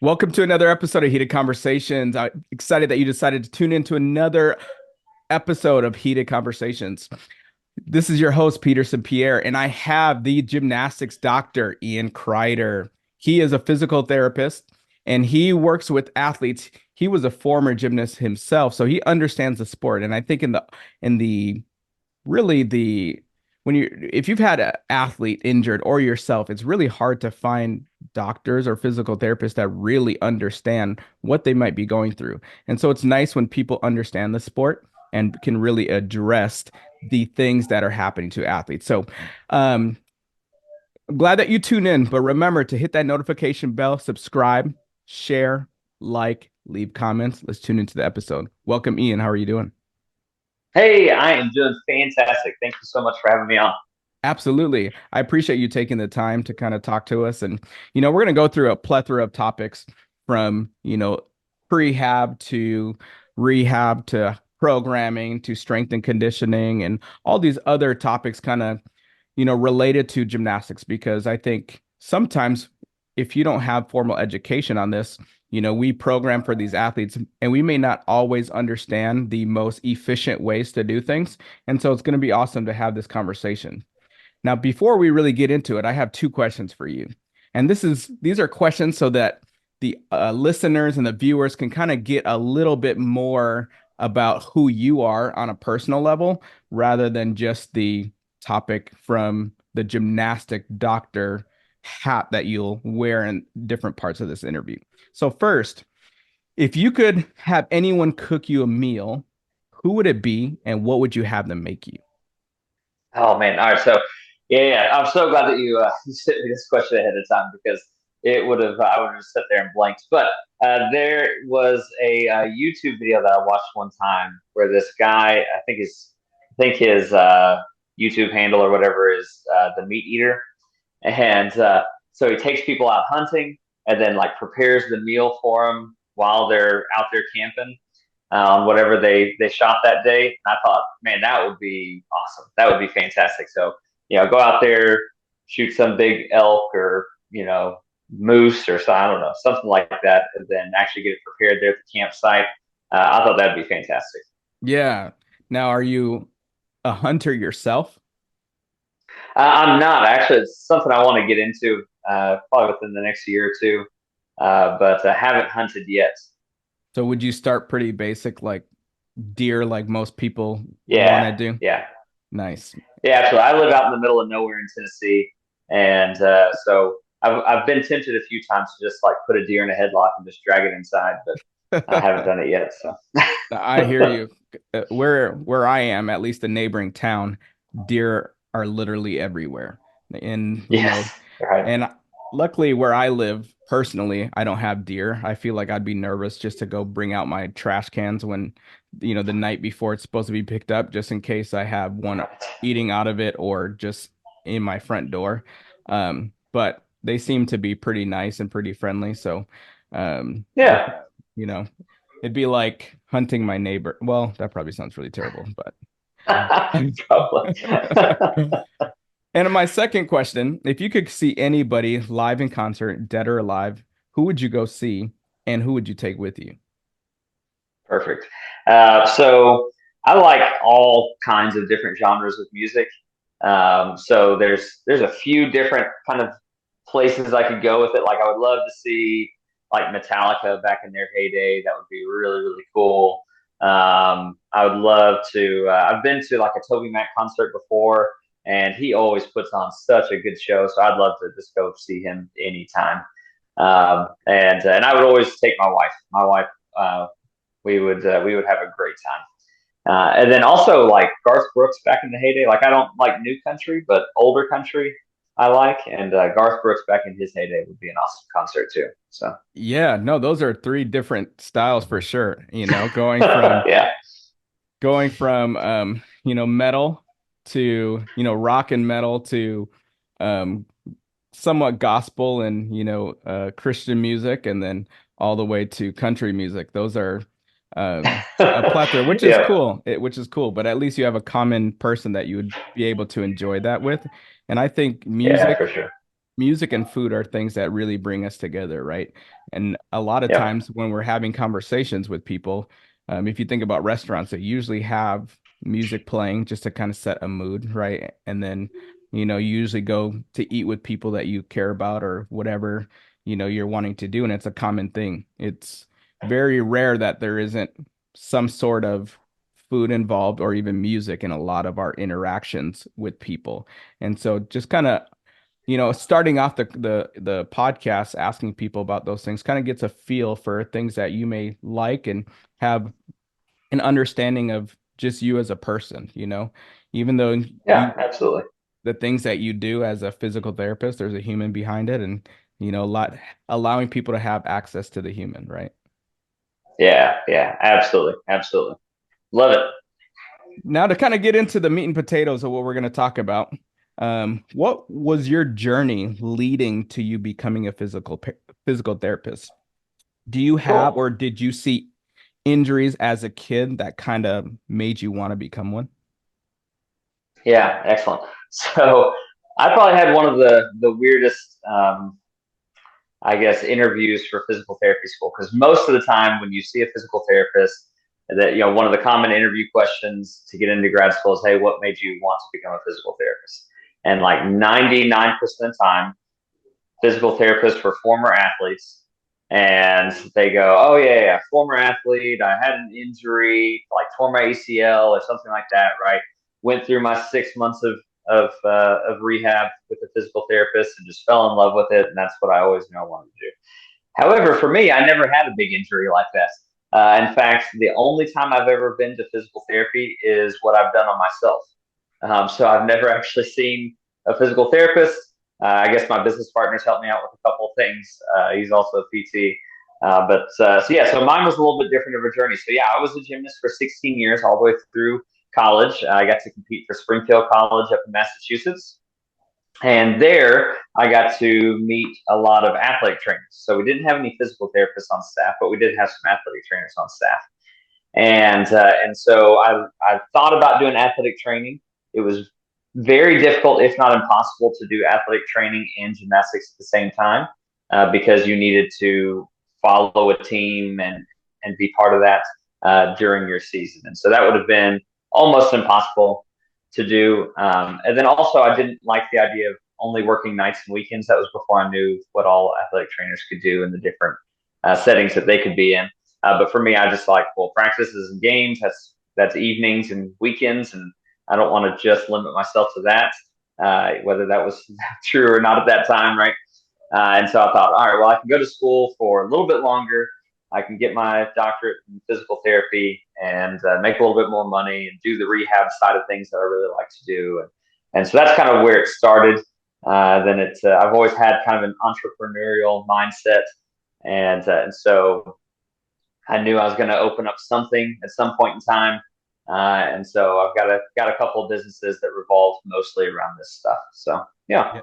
Welcome to another episode of Heated Conversations. I'm excited that you decided to tune into another episode of Heated Conversations. This is your host, Peterson Pierre, and I have the gymnastics doctor, Ian Crider. He is a physical therapist and he works with athletes. He was a former gymnast himself, so he understands the sport. And I think in the really the when you if you've had an athlete injured or yourself, it's really hard to find doctors or physical therapists that really understand what they might be going through. And so it's nice when people understand the sport and can really address the things that are happening to athletes. So um I'm glad that you tune in, but remember to hit that notification bell, subscribe, share, like, leave comments. Let's tune into the episode. Welcome, Ian. How are you doing? Hey, I am doing fantastic. Thank you so much for having me on. Absolutely. I appreciate you taking the time to kind of talk to us. And, we're going to go through a plethora of topics from, prehab to rehab to programming to strength and conditioning and all these other topics kind of, related to gymnastics, because I think sometimes if you don't have formal education on this, we program for these athletes and we may not always understand the most efficient ways to do things. And so it's going to be awesome to have this conversation. Now, before we really get into it, I have two questions for you. And these are questions so that the listeners and the viewers can kind of get a little bit more about who you are on a personal level rather than just the topic from the gymnastic doctor hat that you'll wear in different parts of this interview. So first, if you could have anyone cook you a meal, who would it be and what would you have them make you? Oh man, all right. So yeah, I'm so glad that you you sent me this question ahead of time because it would have I would have just sat there and blanked. But there was a YouTube video that I watched one time where this guy, I think his YouTube handle or whatever is the meat eater, and so he takes people out hunting and then like prepares the meal for them while they're out there camping on whatever they shot that day. And I thought, man, that would be awesome. That would be fantastic. So, go out there, shoot some big elk or, moose or so, I don't know, something like that, and then actually get it prepared there at the campsite. I thought that'd be fantastic. Yeah. Now, are you a hunter yourself? I'm not actually. It's something I want to get into probably within the next year or two, but I haven't hunted yet. So would you start pretty basic, like deer, like most people want to Yeah, do? yeah. Nice. Yeah, absolutely. I live out in the middle of nowhere in Tennessee, and so I've been tempted a few times to just like put a deer in a headlock and just drag it inside, but I haven't done it yet. So I hear you. Where I am, at least a neighboring town, deer are literally everywhere. And, yes, right. and luckily where I live personally, I don't have deer. I feel like I'd be nervous just to go bring out my trash cans when, the night before it's supposed to be picked up, just in case I have one Right. eating out of it or just in my front door. But they seem to be pretty nice and pretty friendly. So, I think, Yeah. you know, it'd be like hunting my neighbor. Well, that probably sounds really terrible, but. Probably. And my second question, if you could see anybody live in concert, dead or alive, who would you go see and who would you take with you? Perfect. So I like all kinds of different genres of music. So there's a few different kind of places I could go with it. Like I would love to see like Metallica back in their heyday. That would be really really cool. I would love to. I've been to like a Toby Mac concert before, and he always puts on such a good show. So I'd love to just go see him anytime. And I would always take my wife. My wife, we would have a great time. And then also like Garth Brooks back in the heyday. Like I don't like new country, but older country I like. And Garth Brooks back in his heyday would be an awesome concert too. So Yeah, no, those are three different styles for sure. Going from yeah, metal to, rock and metal to um somewhat gospel and, Christian music and then all the way to country music. Those are a plethora, which is yeah, cool. Which is cool, but at least you have a common person that you would be able to enjoy that with. And I think yeah, music for sure. music and food are things that really bring us together, right? And a lot of Yep. times when we're having conversations with people, if you think about restaurants, they usually have music playing just to kind of set a mood, right? And then, you usually go to eat with people that you care about or whatever, you're wanting to do, and it's a common thing. It's very rare that there isn't some sort of food involved or even music in a lot of our interactions with people. And so just kind of starting off the podcast, asking people about those things kind of gets a feel for things that you may like and have an understanding of just you as a person, even though Yeah, absolutely. the things that you do as a physical therapist, there's a human behind it, and a lot allowing people to have access to the human, right? Yeah, yeah, absolutely, absolutely. Love it. Now to kind of get into the meat and potatoes of what we're going to talk about, what was your journey leading to you becoming a physical therapist? Do you have Cool. or did you see injuries as a kid that kind of made you want to become one? Yeah, excellent. So I probably had one of the weirdest, I guess, interviews for physical therapy school, because most of the time when you see a physical therapist, that one of the common interview questions to get into grad school is, "Hey, what made you want to become a physical therapist?" And like 99% of the time, physical therapists were former athletes, and they go, "Oh yeah, yeah, former athlete. I had an injury, like tore my ACL or something like that. Right? Went through my 6 months of rehab with a physical therapist and just fell in love with it, and that's what I always knew I wanted to do." However, for me, I never had a big injury like that. In fact, the only time I've ever been to physical therapy is what I've done on myself. So I've never actually seen a physical therapist. I guess my business partner's helped me out with a couple of things. He's also a PT. So mine was a little bit different of a journey. So yeah, I was a gymnast for 16 years, all the way through college. I got to compete for Springfield College up in Massachusetts. And there, I got to meet a lot of athletic trainers. So we didn't have any physical therapists on staff, but we did have some athletic trainers on staff. And so I thought about doing athletic training. It was very difficult, if not impossible, to do athletic training and gymnastics at the same time, because you needed to follow a team and be part of that during your season. And so that would have been almost impossible to do. And then also, I didn't like the idea of only working nights and weekends. That was before I knew what all athletic trainers could do in the different settings that they could be in. But for me, I just like, well, practices and games. That's evenings and weekends, and I don't want to just limit myself to that. Whether that was true or not at that time, right? And so I thought, all right, well, I can go to school for a little bit longer. I can get my doctorate in physical therapy and make a little bit more money and do the rehab side of things that I really like to do. And so that's kind of where it started. I've always had kind of an entrepreneurial mindset, and so I knew I was going to open up something at some point in time. And so I've got a couple of businesses that revolve mostly around this stuff. So yeah. Yeah.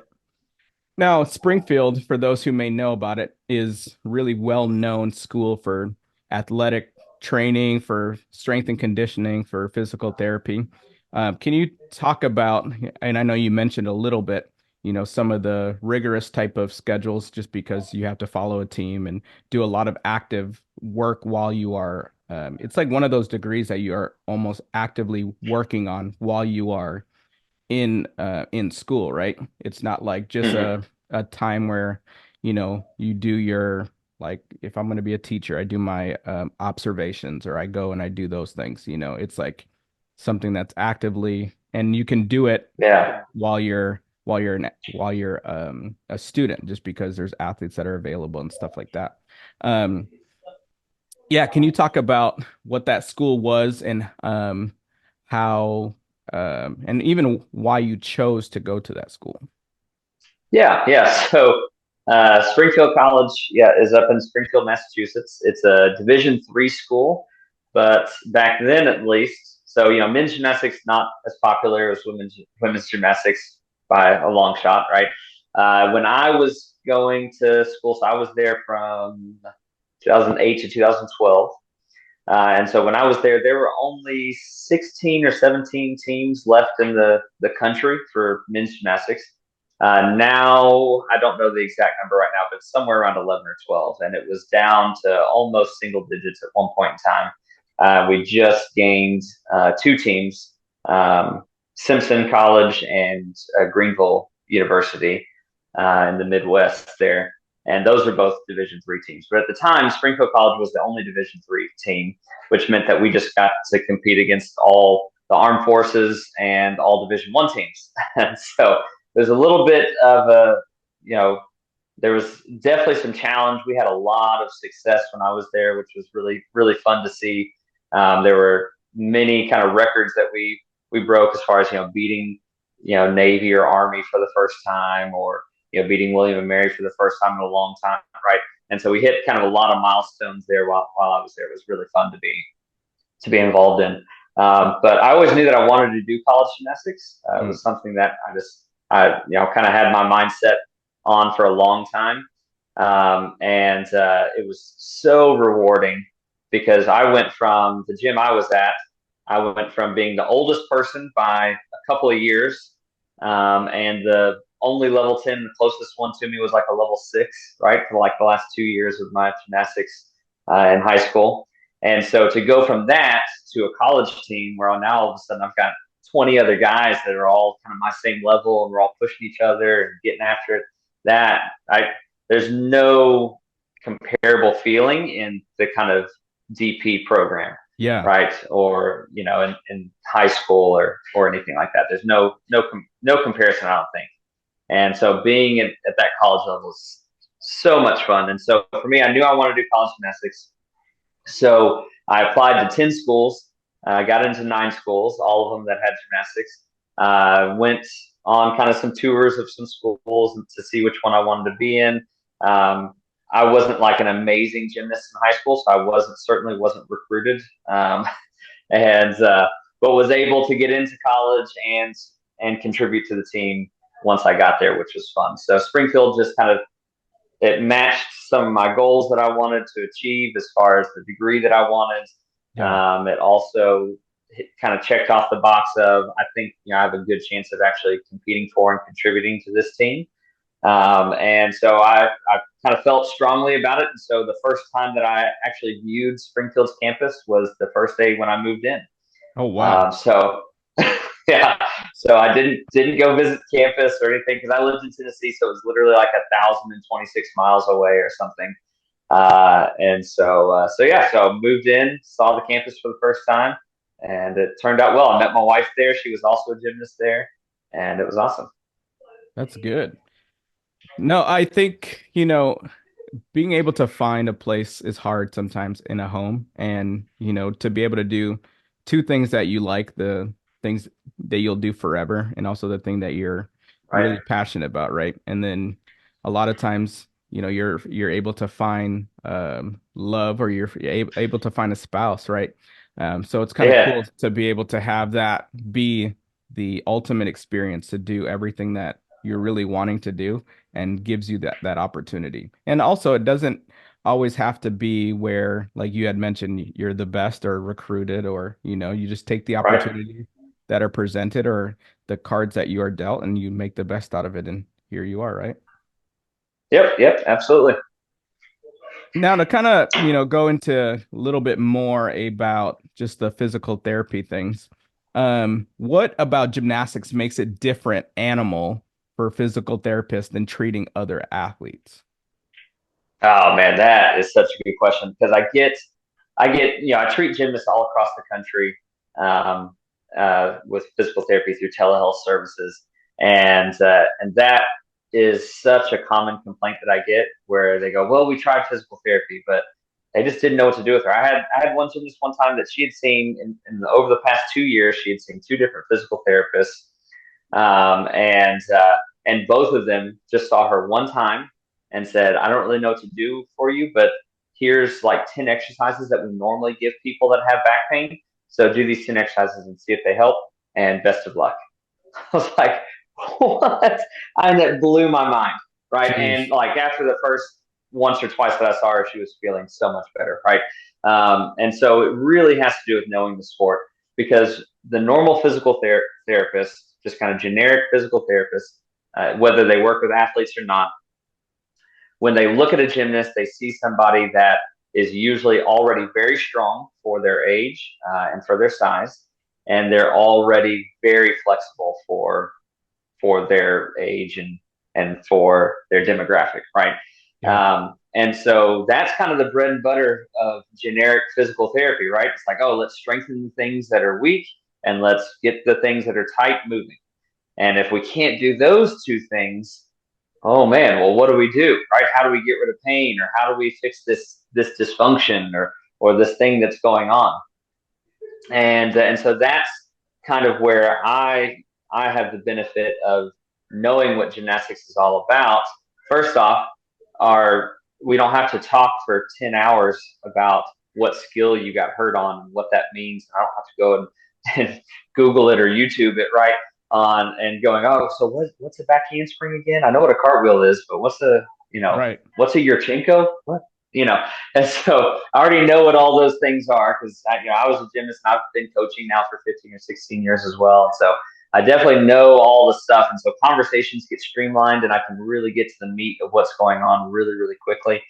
Now, Springfield, for those who may know about it, is really well-known school for athletic training, for strength and conditioning, for physical therapy. Can you talk about, and I know you mentioned a little bit, some of the rigorous type of schedules, just because you have to follow a team and do a lot of active work while you are, it's like one of those degrees that you are almost actively working on while you are in school, right? It's not like just Mm-hmm. a time where, you do your like if I'm going to be a teacher, I do my observations or I go and I do those things, It's like something that's actively and you can do it Yeah. while you're a student just because there's athletes that are available and stuff like that. Um yeah, can you talk about what that school was and how and even why you chose to go to that school? Yeah. Yeah. So Springfield College, yeah, is up in Springfield, Massachusetts. It's a Division III school, but back then at least, so men's gymnastics not as popular as women's gymnastics by a long shot, right? When I was going to school, so I was there from 2008 to 2012. And so when I was there were only 16 or 17 teams left in the country for men's gymnastics. Now, I don't know the exact number right now, but somewhere around 11 or 12. And it was down to almost single digits at one point in time. We just gained two teams, Simpson College and Greenville University in the Midwest there. And those are both Division III teams. But at the time, Springfield College was the only Division III team, which meant that we just got to compete against all the armed forces and all Division I teams. And so there's a little bit of a, you know, there was definitely some challenge. We had a lot of success when I was there, which was really, really fun to see. There were many kind of records that we broke as far as, beating, Navy or Army for the first time, or, beating William and Mary for the first time in a long time, right? And so we hit kind of a lot of milestones there while I was there. It was really fun to be involved in. But I always knew that I wanted to do college gymnastics. It was something that I kind of had my mindset on for a long time. And it was so rewarding because I went from the gym I was at, I went from being the oldest person by a couple of years, and the only level 10, the closest one to me was like a level 6, right? For like the last 2 years of my gymnastics in high school. And so to go from that to a college team where now all of a sudden I've got 20 other guys that are all kind of my same level and we're all pushing each other and getting after it. That there's no comparable feeling in the kind of DP program, Yeah. right? Or in high school or anything like that. There's no comparison, I don't think. And so being at that college level is so much fun. And so for me, I knew I wanted to do college gymnastics. So I applied to 10 schools. I got into 9 schools, all of them that had gymnastics. Went on kind of some tours of some schools to see which one I wanted to be in. I wasn't like an amazing gymnast in high school, so I certainly wasn't recruited, and but was able to get into college and contribute to the team once I got there, which was fun. So Springfield just kind of it matched some of my goals that I wanted to achieve as far as the degree that I wanted. Yeah. It also kind of checked off the box of I think I have a good chance of actually competing for and contributing to this team. And so I kind of felt strongly about it. And so the first time that I actually viewed Springfield's campus was the first day when I moved in. Oh, wow. So yeah, so I didn't go visit campus or anything because I lived in Tennessee, so it was literally like 1,026 miles away or something. So I moved in, saw the campus for the first time, and it turned out well. I met my wife there; she was also a gymnast there, and it was awesome. That's good. No, I think, being able to find a place is hard sometimes in a home, and to be able to do two things that you like, the things that you'll do forever, and also the thing that you're Right? really passionate about, right? And then a lot of times, you're able to find love, or you're able to find a spouse, right? So it's kind of Yeah. cool to be able to have that be the ultimate experience to do everything that you're really wanting to do, and gives you that opportunity. And also, it doesn't always have to be where, like you had mentioned, you're the best or recruited, or you just take the Right. opportunity that are presented, or the cards that you are dealt, and you make the best out of it, and here you are, right? Yep. Yep. Absolutely. Now, to kind of, go into a little bit more about just the physical therapy things. What about gymnastics makes it different animal for physical therapists than treating other athletes? Oh man, that is such a good question because I treat gymnasts all across the country um, with physical therapy through telehealth services, and that is such a common complaint that I get where they go, well, we tried physical therapy, but they just didn't know what to do with her. I had one gymnast one time that she had seen over the past 2 years, she had seen two different physical therapists, and both of them just saw her one time and said, I don't really know what to do for you, but here's like 10 exercises that we normally give people that have back pain. So do these 10 exercises and see if they help. And best of luck. I was like, what? And that blew my mind. Right. And Jeez. like after the first once or twice that I saw her, she was feeling so much better. Right. And so it really has to do with knowing the sport because the normal physical therapist, just kind of generic physical therapist, whether they work with athletes or not, when they look at a gymnast, they see somebody that is usually already very strong for their age and for their size, and they're already very flexible for their age and for their demographic, right? Yeah. And so that's kind of the bread and butter of generic physical therapy, right? It's like, oh, let's strengthen the things that are weak and let's get the things that are tight moving. And if we can't do those two things, oh man, well, what do we do, right? How do we get rid of pain, or how do we fix this dysfunction, or this thing that's going on? And so that's kind of where I have the benefit of knowing what gymnastics is all about. First off, our we don't have to talk for 10 hours about what skill you got hurt on and what that means. I don't have to go and Google it or YouTube it, right? On and going, oh, so what's a back handspring again? I know what a cartwheel is, but Right. what's a Yurchenko? What? And so I already know what all those things are because I was a gymnast and I've been coaching now for 15 or 16 years as well. And so I definitely know all the stuff. And so conversations get streamlined and I can really get to the meat of what's going on really, really quickly.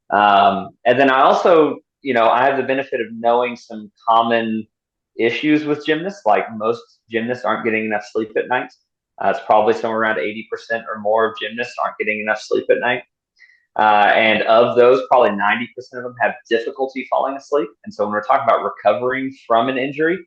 And then I also, I have the benefit of knowing some common issues with gymnasts. Like most gymnasts aren't getting enough sleep at night. It's probably somewhere around 80% or more of gymnasts aren't getting enough sleep at night. And of those, probably 90% of them have difficulty falling asleep. And so when we're talking about recovering from an injury,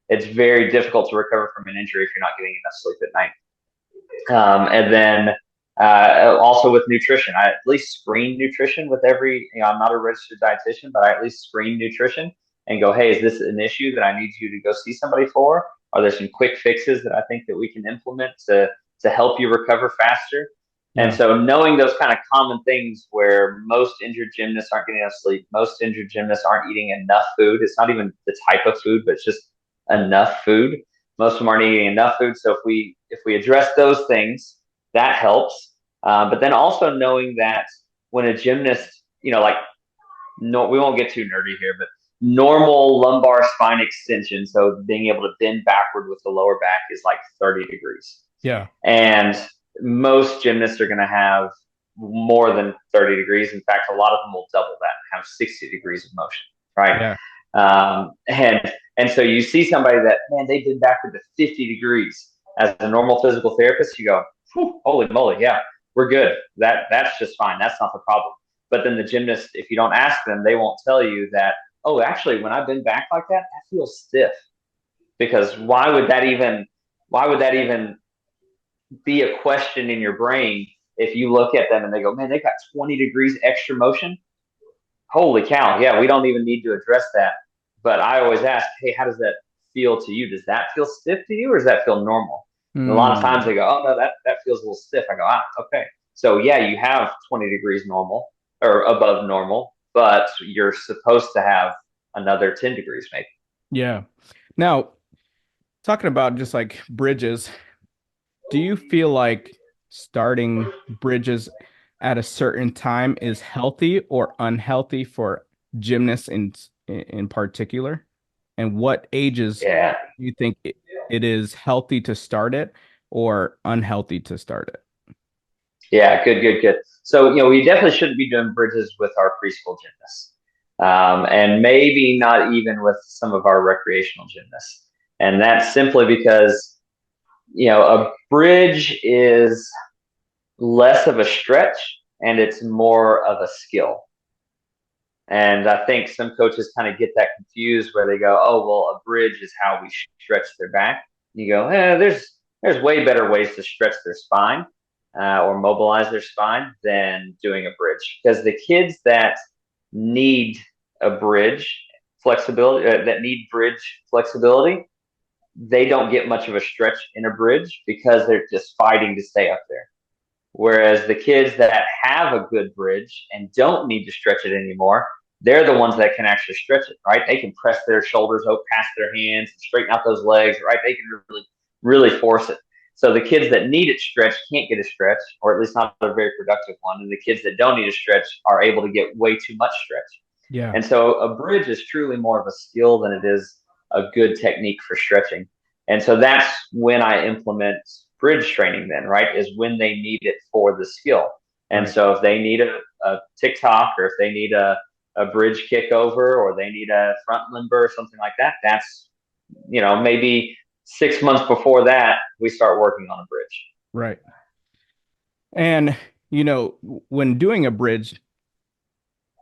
it's very difficult to recover from an injury if you're not getting enough sleep at night. And then also with nutrition, I at least screen nutrition with every, I'm not a registered dietitian, but I at least screen nutrition and go, hey, is this an issue that I need you to go see somebody for? Are there some quick fixes that I think that we can implement to help you recover faster? And Yeah. so knowing those kind of common things where most injured gymnasts aren't getting enough sleep, most injured gymnasts aren't eating enough food. It's not even the type of food, but it's just enough food. Most of them aren't eating enough food. So if we address those things, that helps. But then also knowing that when a gymnast, like no, we won't get too nerdy here, but normal lumbar spine extension, so being able to bend backward with the lower back is like 30 degrees. Yeah. And most gymnasts are going to have more than 30 degrees. In fact, a lot of them will double that and have 60 degrees of motion, right? Yeah. And so you see somebody that, man, they did backward to 50 degrees. As a normal physical therapist, you go, holy moly, yeah, we're good. That's just fine. That's not the problem. But then the gymnast, if you don't ask them, they won't tell you that, oh, actually, when I bend back like that, that feels stiff. Because why would that even be a question in your brain if you look at them and they go, man, they got 20 degrees extra motion? Holy cow. Yeah, we don't even need to address that. But I always ask, hey, how does that feel to you? Does that feel stiff to you or does that feel normal? And a lot of times Mm. they go, oh, no, that feels a little stiff. I go, okay. So yeah, you have 20 degrees normal or above normal, but you're supposed to have another 10 degrees maybe. Yeah. Now, talking about just like bridges, do you feel like starting bridges at a certain time is healthy or unhealthy for gymnasts in particular? And what ages Yeah. do you think it is healthy to start it or unhealthy to start it? Yeah, good, good, good. So, we definitely shouldn't be doing bridges with our preschool gymnasts, and maybe not even with some of our recreational gymnasts. And that's simply because, a bridge is less of a stretch and it's more of a skill. And I think some coaches kind of get that confused where they go, oh, well, a bridge is how we stretch their back. You go, there's way better ways to stretch their spine or mobilize their spine than doing a bridge. Because the kids that need a bridge flexibility, that need bridge flexibility, they don't get much of a stretch in a bridge because they're just fighting to stay up there. Whereas the kids that have a good bridge and don't need to stretch it anymore, they're the ones that can actually stretch it, right? They can press their shoulders out past their hands and straighten out those legs, right? They can really, really force it. So the kids that need it stretched can't get a stretch, or at least not a very productive one. And the kids that don't need a stretch are able to get way too much stretch. Yeah. And so a bridge is truly more of a skill than it is a good technique for stretching. And so that's when I implement bridge training then, right? Is when they need it for the skill. And Right. so if they need a TikTok, or if they need a bridge kick over, or they need a front limber or something like that, that's, maybe 6 months before that, we start working on a bridge. Right. And when doing a bridge,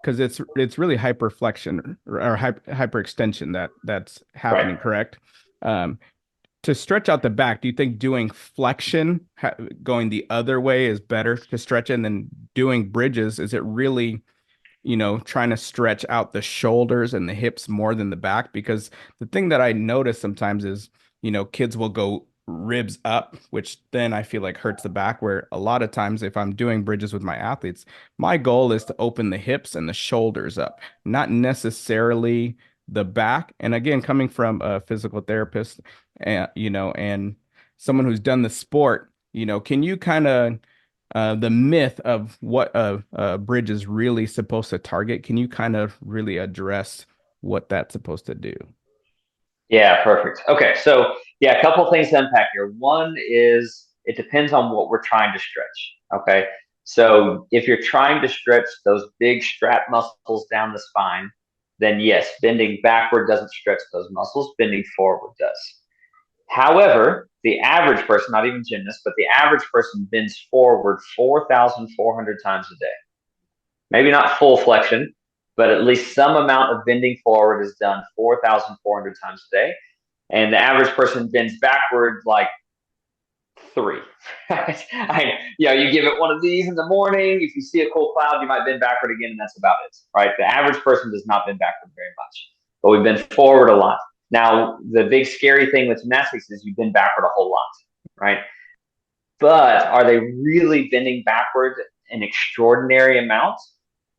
because it's really hyperflexion or hyperextension that's Right. happening, correct? Um, to stretch out the back, do you think doing flexion, going the other way is better to stretch it, and then doing bridges, is it really, trying to stretch out the shoulders and the hips more than the back? Because the thing that I notice sometimes is, kids will go ribs up, which then I feel like hurts the back. Where a lot of times, if I'm doing bridges with my athletes, my goal is to open the hips and the shoulders up, not necessarily the back. And again, coming from a physical therapist, and and someone who's done the sport, can you kind of the myth of what a bridge is really supposed to target? Can you kind of really address what that's supposed to do? Yeah, perfect. Okay, so yeah, a couple things to unpack here. One is it depends on what we're trying to stretch. Okay, so if you're trying to stretch those big strap muscles down the spine, then yes, bending backward doesn't stretch those muscles, bending forward does. However, the average person, not even gymnast, but the average person bends forward 4,400 times a day. Maybe not full flexion, but at least some amount of bending forward is done 4,400 times a day. And the average person bends backward like three. You give it one of these in the morning. If you see a cool cloud, you might bend backward again, and that's about it. Right? The average person does not bend backward very much, but we bend forward a lot. Now, the big scary thing with gymnastics is you bend backward a whole lot, right? But are they really bending backward an extraordinary amount,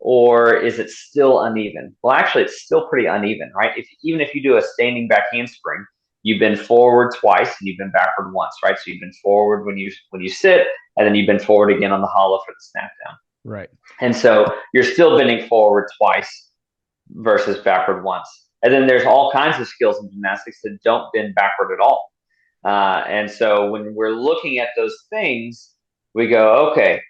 or is it still uneven? Well, actually, it's still pretty uneven, right? Even if you do a standing back handspring, you bend forward twice and you bend backward once, right? So you bend forward when you sit, and then you bend forward again on the hollow for the snap down. Right. And so you're still bending forward twice versus backward once. And then there's all kinds of skills in gymnastics that don't bend backward at all. And so when we're looking at those things, we go, okay,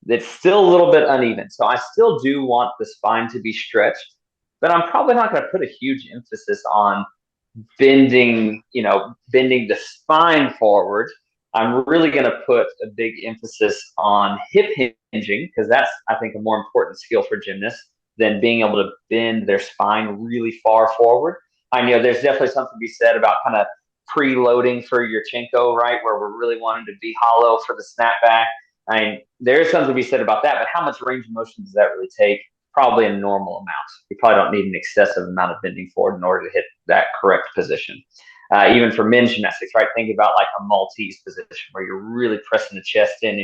it's still a little bit uneven. So I still do want the spine to be stretched, but I'm probably not going to put a huge emphasis on bending the spine forward. I'm really going to put a big emphasis on hip hinging, because that's, I think, a more important skill for gymnasts than being able to bend their spine really far forward. I know there's definitely something to be said about kind of preloading for your chinko, right, where we're really wanting to be hollow for the snapback. I mean, there is something to be said about that, but how much range of motion does that really take? Probably a normal amount. You probably don't need an excessive amount of bending forward in order to hit that correct position. Even for men's gymnastics, right? Think about like a Maltese position where you're really pressing the chest in,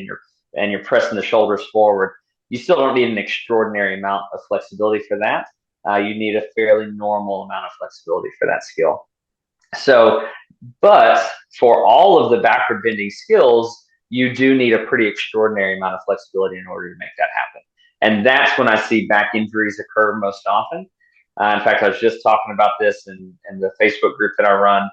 and you're pressing the shoulders forward. You still don't need an extraordinary amount of flexibility for that. You need a fairly normal amount of flexibility for that skill. So, but for all of the backward bending skills, you do need a pretty extraordinary amount of flexibility in order to make that happen. And that's when I see back injuries occur most often. In fact, I was just talking about this in the Facebook group that I run,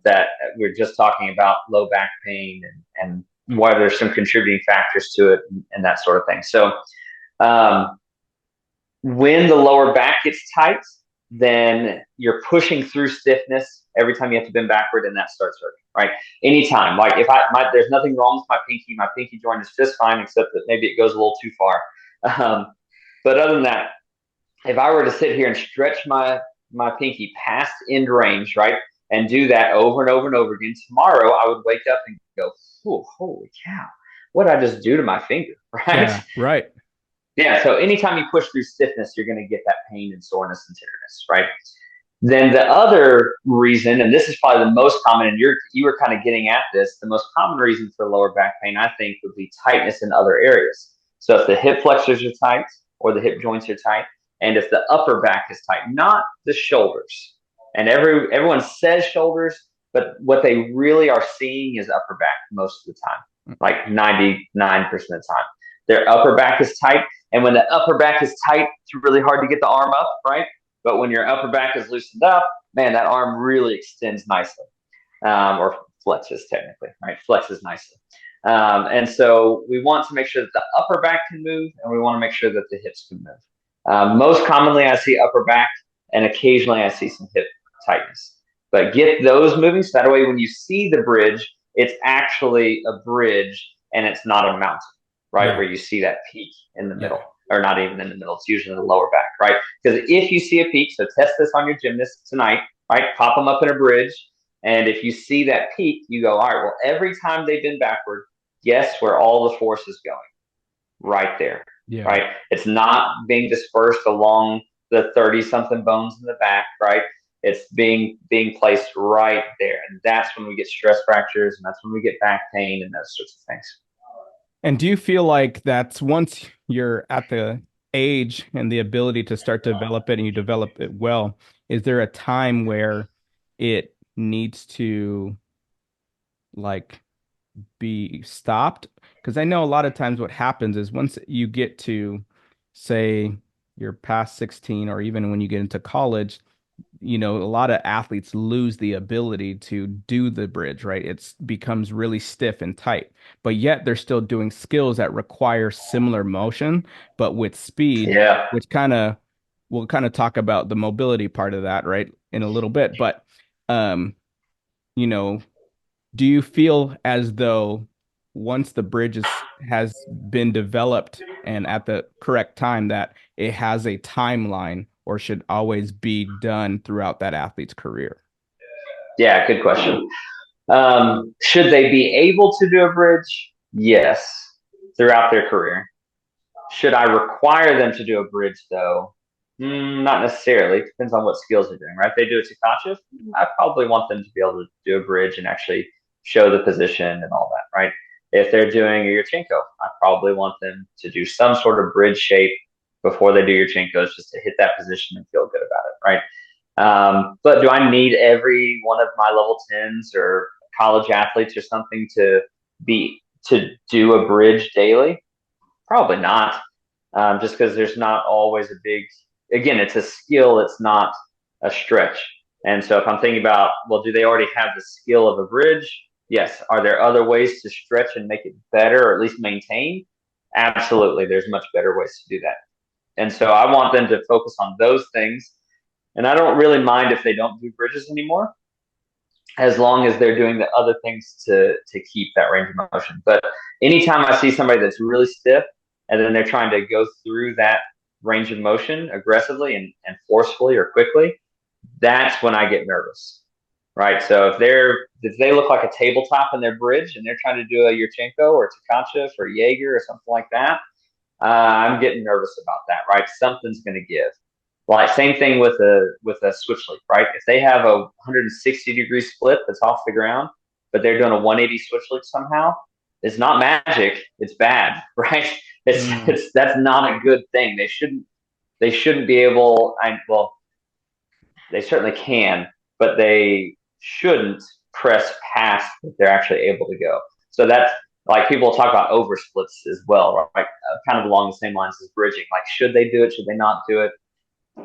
that we're just talking about low back pain and why there's some contributing factors to it, and that sort of thing. So um, when the lower back gets tight, then you're pushing through stiffness every time you have to bend backward, and that starts hurting, right? Anytime, like if there's nothing wrong with my pinky joint is just fine, except that maybe it goes a little too far. Um, but other than that, if I were to sit here and stretch my pinky past end range, right, and do that over and over and over again, tomorrow I would wake up and go, "Oh, holy cow, what did I just do to my finger?" Right? Yeah, right. Yeah. So anytime you push through stiffness, you're going to get that pain and soreness and tenderness, right? Then the other reason, and this is probably the most common, and you were kind of getting at this, the most common reason for lower back pain, I think, would be tightness in other areas. So if the hip flexors are tight or the hip joints are tight, and if the upper back is tight, not the shoulders. And everyone says shoulders, but what they really are seeing is upper back most of the time, like 99% of the time. Their upper back is tight, and when the upper back is tight, it's really hard to get the arm up, right? But when your upper back is loosened up, man, that arm really extends nicely. Or flexes technically, right? Flexes nicely. And so we want to make sure that the upper back can move, and we want to make sure that the hips can move. Most commonly, I see upper back, and occasionally I see some hip tightness. But get those moving so that way when you see the bridge, it's actually a bridge and it's not a mountain, right? Right. Where you see that peak in the Yeah. middle, or not even in the middle. It's usually the lower back, right? Because if you see a peak, so test this on your gymnasts tonight, right? Pop them up in a bridge. And if you see that peak, you go, all right, well, every time they bend backward, guess where all the force is going? Right there, Yeah. right? It's not being dispersed along the 30 something bones in the back, right? It's being placed right there. And that's when we get stress fractures, and that's when we get back pain and those sorts of things. And do you feel like that's once you're at the age and the ability to start to develop it and you develop it well, is there a time where it needs to like be stopped? Because I know a lot of times what happens is once you get to, say, you're past 16 or even when you get into college, a lot of athletes lose the ability to do the bridge, right? It becomes really stiff and tight, but yet they're still doing skills that require similar motion, but with speed, Yeah. which we'll kind of talk about the mobility part of that, right, in a little bit. But, um, you know, do you feel as though once the has been developed and at the correct time that it has a timeline or should always be done throughout that athlete's career? Yeah, good question. Should they be able to do a bridge? Yes, throughout their career. Should I require them to do a bridge though? Not necessarily. It depends on what skills they're doing, right? If they do a Takachev, I probably want them to be able to do a bridge and actually show the position and all that, right? If they're doing a Yurchenko, I probably want them to do some sort of bridge shape before they do Yurchenkos just to hit that position and feel good about it, right? But do I need every one of my level 10s or college athletes or something to do a bridge daily? Probably not. Just because there's not always a big, again, it's a skill, it's not a stretch. And so if I'm thinking about, well, do they already have the skill of a bridge? Yes. Are there other ways to stretch and make it better or at least maintain? Absolutely. There's much better ways to do that. And so I want them to focus on those things. And I don't really mind if they don't do bridges anymore, as long as they're doing the other things to keep that range of motion. But anytime I see somebody that's really stiff and then they're trying to go through that range of motion aggressively and forcefully or quickly, that's when I get nervous. Right. So if they look like a tabletop in their bridge and they're trying to do a Yurchenko or Tkachev or Jaeger or something like that, I'm getting nervous about that. Right. Something's going to give. Like same thing with a switch leap, right? If they have a 160-degree split that's off the ground, but they're doing a 180 switch leap somehow, it's not magic. It's bad, right? Mm. It's that's not a good thing. They shouldn't be able. Well, they certainly can, but they shouldn't press past what they're actually able to go. So that's like people talk about over splits as well, right? Kind of along the same lines as bridging. Like, should they do it? Should they not do it?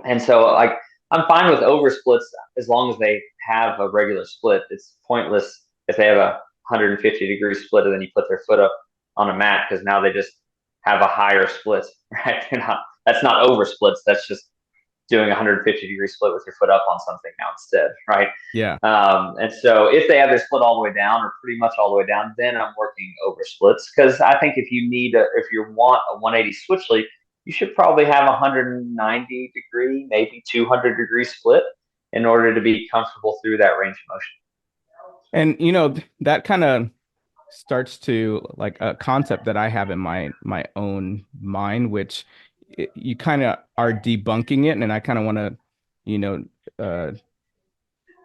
And so, like, I'm fine with over splits as long as they have a regular split. It's pointless if they have a 150-degree split and then you put their foot up on a mat because now they just have a higher split, right? That's not over splits. That's just doing a 150-degree split with your foot up on something now instead, right? Yeah. And so if they have their split all the way down or pretty much all the way down, then I'm working over splits because I think if you want a 180 switch leap, you should probably have a 190-degree, maybe 200-degree split in order to be comfortable through that range of motion. And that kind of starts to like a concept that I have in my own mind, which you kind of are debunking it, and I kind of want to, you know, uh,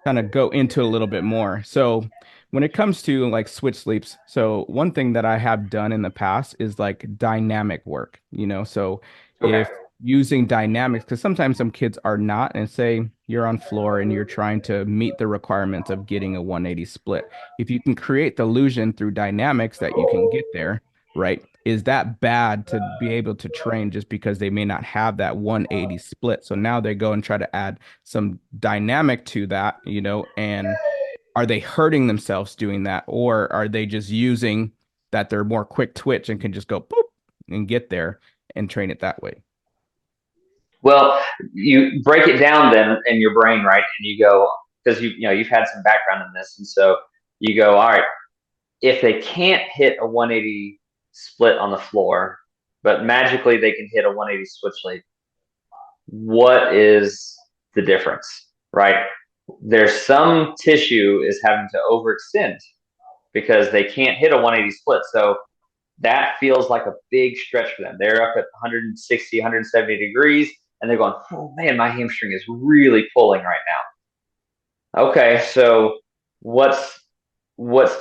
kind of go into a little bit more. So when it comes to like switch sleeps, so one thing that I have done in the past is like dynamic work, so Okay. if using dynamics, because sometimes some kids are not, and say you're on floor and you're trying to meet the requirements of getting a 180 split. If you can create the illusion through dynamics that you can get there, right? Is that bad to be able to train just because they may not have that 180 split? So now they go and try to add some dynamic to that, and are they hurting themselves doing that, or are they just using that they're more quick twitch and can just go boop and get there and train it that way? Well, you break it down then in your brain, right? And you go, because you've had some background in this, and so you go, all right, if they can't hit a 180 split on the floor, but magically they can hit a 180 switch leap, what is the difference, right? There's some tissue is having to overextend because they can't hit a 180 split. So that feels like a big stretch for them. They're up at 160, 170 degrees, and they're going, oh man, my hamstring is really pulling right now. Okay, so what's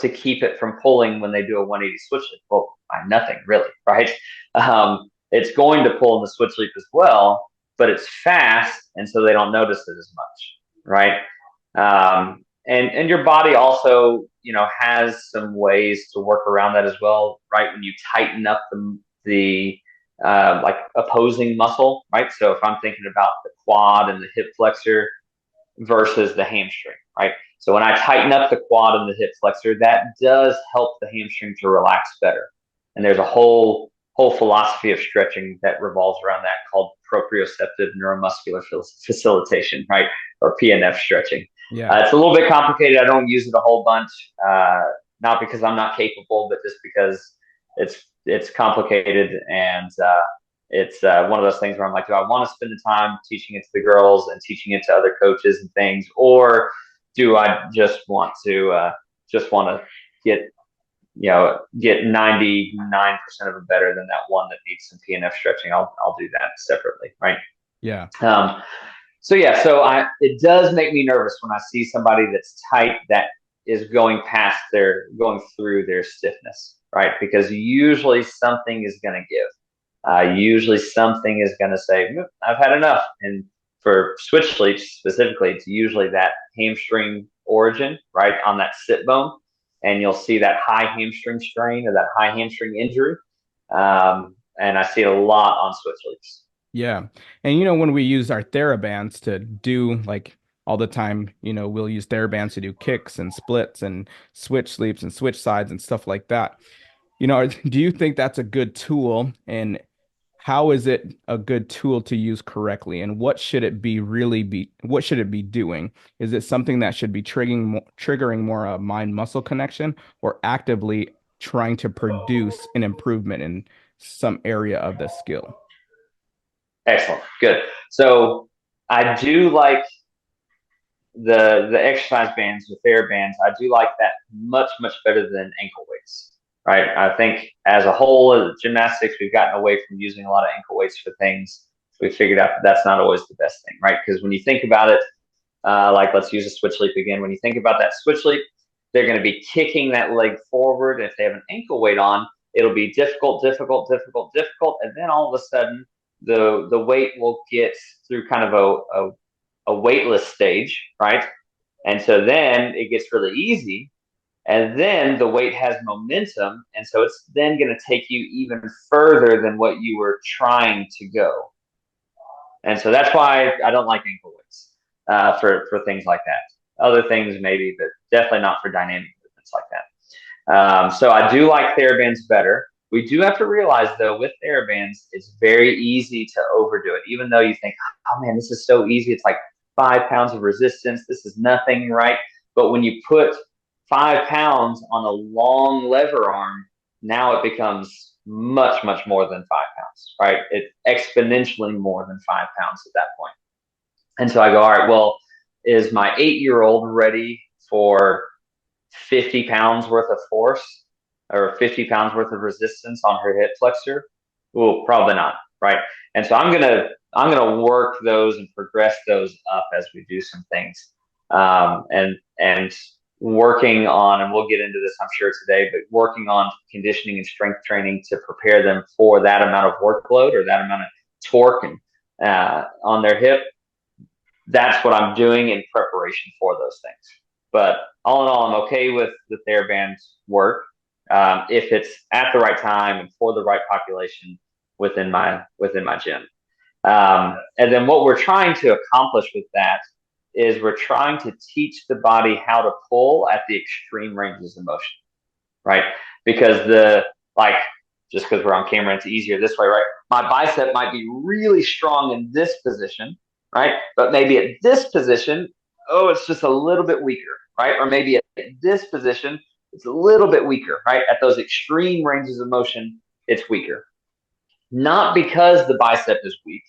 to keep it from pulling when they do a 180 switch leap? Well, nothing really, right? It's going to pull in the switch leap as well, but it's fast, and so they don't notice it as much, right? And your body also, has some ways to work around that as well, right? When you tighten up the like opposing muscle, right? So if I'm thinking about the quad and the hip flexor versus the hamstring, right? So when I tighten up the quad and the hip flexor, that does help the hamstring to relax better. And there's a whole philosophy of stretching that revolves around that called proprioceptive neuromuscular facilitation, right? Or PNF stretching. Yeah. It's a little bit complicated. I don't use it a whole bunch, not because I'm not capable, but just because it's complicated and it's one of those things where I'm like, do I want to spend the time teaching it to the girls and teaching it to other coaches and things, or do I just want to get get 99% of them better than that one that needs some PNF stretching? I'll do that separately, right? Yeah. Um, it does make me nervous when I see somebody that's tight that is going through their stiffness, right? Because usually something is going to give. Usually something is going to say, I've had enough. And for switch leaps specifically, it's usually that hamstring origin, right, on that sit bone. And you'll see that high hamstring strain or that high hamstring injury. And I see it a lot on switch leaps. Yeah. And when we use our TheraBands to do like all the time, we'll use TheraBands to do kicks and splits and switch sleeps and switch sides and stuff like that. Do you think that's a good tool? And how is it a good tool to use correctly? And what should it be doing? Is it something that should be triggering more a mind muscle connection, or actively trying to produce an improvement in some area of the skill? Excellent. Good. So I do like the exercise bands, the fair bands. I do like that much better than ankle weights. Right. I think as a whole, gymnastics, we've gotten away from using a lot of ankle weights for things. We figured out that that's not always the best thing, right? Because when you think about it, like let's use a switch leap again. When you think about that switch leap, they're going to be kicking that leg forward. If they have an ankle weight on, it'll be difficult, and then all of a sudden, the weight will get through kind of a weightless stage, right? And so then it gets really easy. And then the weight has momentum. And so it's then going to take you even further than what you were trying to go. And so that's why I don't like ankle weights for things like that. Other things maybe, but definitely not for dynamic movements like that. So I do like TheraBands better. We do have to realize, though, with TheraBands, it's very easy to overdo it. Even though you think, oh man, this is so easy. It's like 5 pounds of resistance. This is nothing, right? But when you put 5 pounds on a long lever arm, now it becomes much more than 5 pounds, right? It's exponentially more than 5 pounds at that point. And so I go, all right, well, is my 8-year-old ready for 50 pounds worth of force or 50 pounds worth of resistance on her hip flexor? Well, probably not, right? And so I'm gonna work those and progress those up as we do some things, and working on, and we'll get into this, I'm sure, today, but working on conditioning and strength training to prepare them for that amount of workload or that amount of torque and, on their hip. That's what I'm doing in preparation for those things. But all in all, I'm okay with the TheraBand work if it's at the right time and for the right population within my gym. And then what we're trying to accomplish with that is we're trying to teach the body how to pull at the extreme ranges of motion, right? Because like, just because we're on camera, it's easier this way, right? My bicep might be really strong in this position, right? But maybe at this position, oh, it's just a little bit weaker, right? Or maybe at this position, it's a little bit weaker, right? At those extreme ranges of motion, it's weaker. Not because the bicep is weak,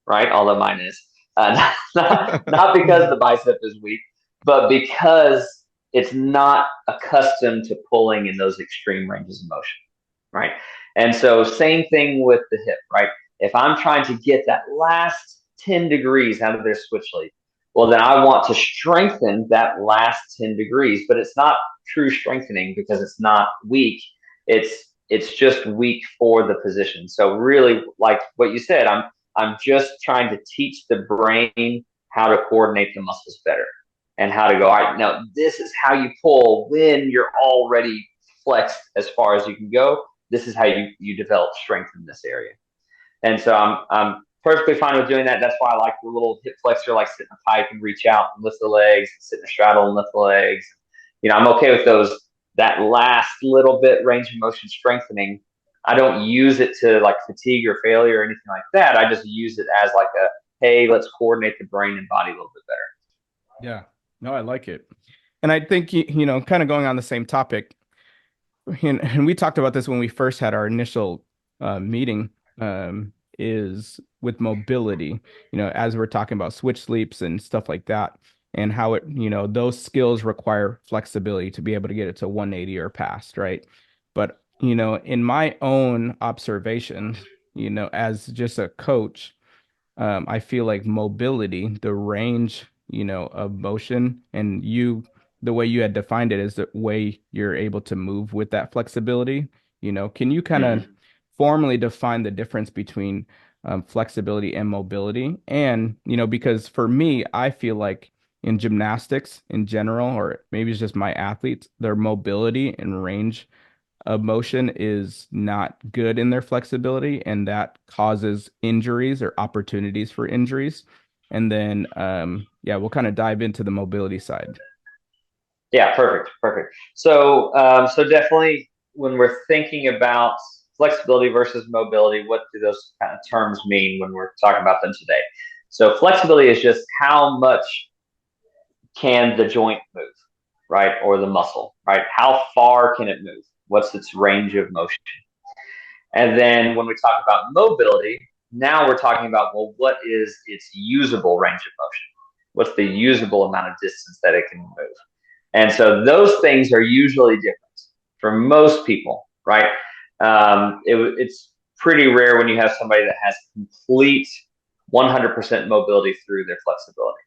right? Although mine is. Not because the bicep is weak, but because it's not accustomed to pulling in those extreme ranges of motion, right? And so, same thing with the hip, right? If I'm trying to get that last 10 degrees out of their switch lead, well, then I want to strengthen that last 10 degrees, but it's not true strengthening because it's not weak. It's just weak for the position. So really, like what you said, I'm just trying to teach the brain how to coordinate the muscles better and how to go, all right, now this is how you pull when you're already flexed as far as you can go. This is how you develop strength in this area. And so I'm perfectly fine with doing that. That's why I like the little hip flexor, like sit in a pike and reach out and lift the legs, sit in a straddle and lift the legs. I'm okay with those, that last little bit range of motion strengthening. I don't use it to like fatigue or failure or anything like that. I just use it as like a, hey, let's coordinate the brain and body a little bit better. Yeah. No, I like it. And I think, kind of going on the same topic, and we talked about this when we first had our initial meeting, is with mobility, as we're talking about switch sleeps and stuff like that, and how those skills require flexibility to be able to get it to 180 or past, right? But, in my own observation, as just a coach, I feel like mobility, the range, of motion, and the way you had defined it is the way you're able to move with that flexibility. Can you kind of Mm-hmm. formally define the difference between flexibility and mobility? And, because for me, I feel like in gymnastics in general, or maybe it's just my athletes, their mobility and range of motion is not good in their flexibility, and that causes injuries or opportunities for injuries. And then, yeah, we'll kind of dive into the mobility side. Yeah, perfect, perfect. So definitely when we're thinking about flexibility versus mobility, what do those kind of terms mean when we're talking about them today? So flexibility is just how much can the joint move, right, or the muscle, right? How far can it move? What's its range of motion? And then when we talk about mobility, now we're talking about, well, what is its usable range of motion? What's the usable amount of distance that it can move? And so those things are usually different for most people, right? It's pretty rare when you have somebody that has complete 100% mobility through their flexibility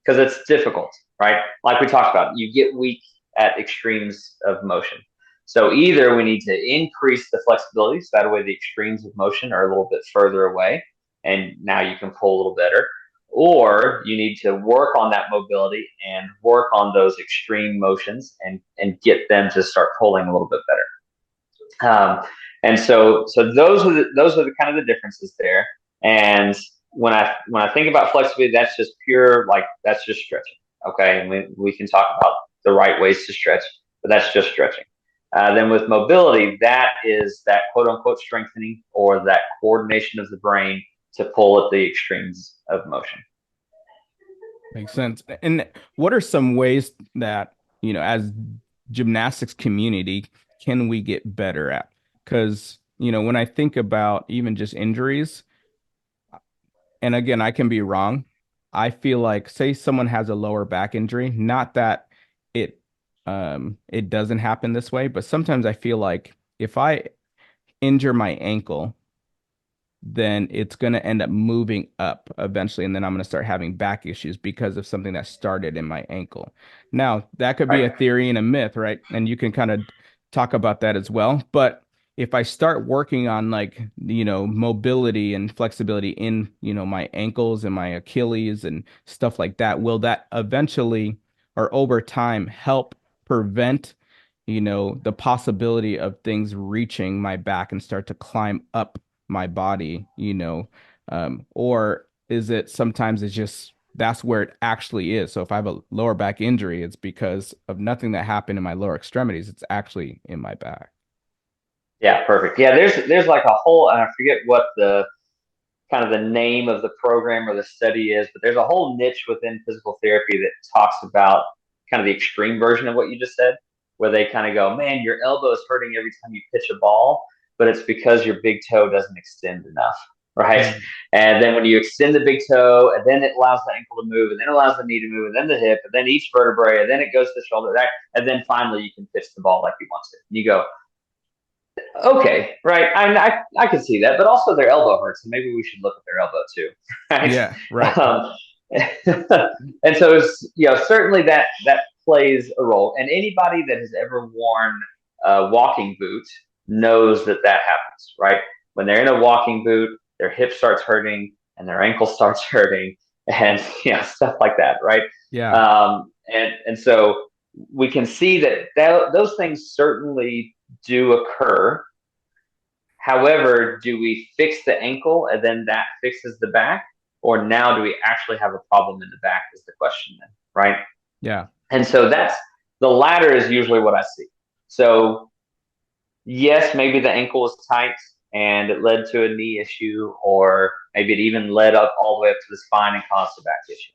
because it's difficult, right? Like we talked about, you get weak at extremes of motion. So either we need to increase the flexibility so that way the extremes of motion are a little bit further away and now you can pull a little better, or you need to work on that mobility and work on those extreme motions and get them to start pulling a little bit better. And so those are the kind of the differences there. And when I think about flexibility, that's just pure, like that's just stretching. Okay, and we can talk about the right ways to stretch, but that's just stretching. Then with mobility, that is that quote unquote strengthening or that coordination of the brain to pull at the extremes of motion. Makes sense. And what are some ways that, as gymnastics community, can we get better at? Because, when I think about even just injuries, and again, I can be wrong. I feel like, say someone has a lower back injury, not that it it doesn't happen this way, but sometimes I feel like if I injure my ankle, then it's going to end up moving up eventually. And then I'm going to start having back issues because of something that started in my ankle. Now, that could be Right. a theory and a myth, right? And you can kind of talk about that as well. But if I start working on like, mobility and flexibility in, my ankles and my Achilles and stuff like that, will that eventually or over time help prevent, the possibility of things reaching my back and start to climb up my body, or is it sometimes it's just that's where it actually is. So if I have a lower back injury, it's because of nothing that happened in my lower extremities. It's actually in my back. Yeah, perfect. Yeah, there's like a whole, and I forget what the kind of the name of the program or the study is, but there's a whole niche within physical therapy that talks about kind of the extreme version of what you just said, where they kind of go, man, your elbow is hurting every time you pitch a ball, but it's because your big toe doesn't extend enough, right? Mm. And then when you extend the big toe, and then it allows the ankle to move, and then it allows the knee to move, and then the hip, and then each vertebrae, and then it goes to the shoulder, that, and then finally you can pitch the ball like you want to. And you go, okay, right. I can see that, but also their elbow hurts, so maybe we should look at their elbow too, Yeah, right. right? And so certainly that plays a role. And anybody that has ever worn a walking boot knows that happens, right? When they're in a walking boot, their hip starts hurting and their ankle starts hurting, and stuff like that, right? Yeah. And so we can see that those things certainly do occur. However, do we fix the ankle and then that fixes the back? Or now do we actually have a problem in the back is the question then, right? Yeah. And so that's the latter is usually what I see. So yes, maybe the ankle was tight and it led to a knee issue, or maybe it even led up all the way up to the spine and caused a back issue.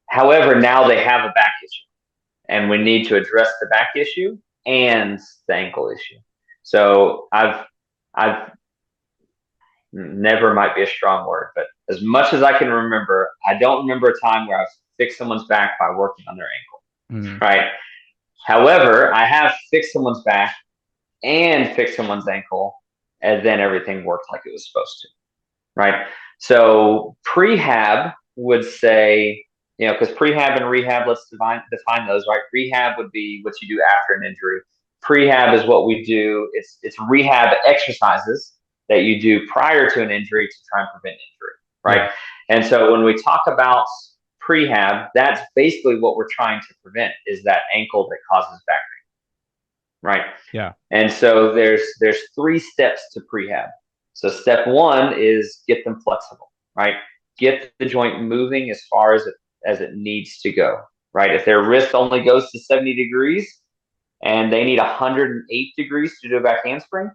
However, now they have a back issue and we need to address the back issue and the ankle issue. So I've never might be a strong word, but as much as I can remember, I don't remember a time where I've fixed someone's back by working on their ankle, Mm. right? However, I have fixed someone's back and fixed someone's ankle, and then everything worked like it was supposed to, right? So prehab would say, because prehab and rehab, let's define those, right? Rehab would be what you do after an injury. Prehab is what we do. It's rehab exercises that you do prior to an injury to try and prevent injury, Yeah. right? And so when we talk about prehab, that's basically what we're trying to prevent is that ankle that causes back pain, right? Yeah. And so there's three steps to prehab. So step one is get them flexible, right? Get the joint moving as far as it needs to go, right? If their wrist only goes to 70 degrees and they need 108 degrees to do a back handspring,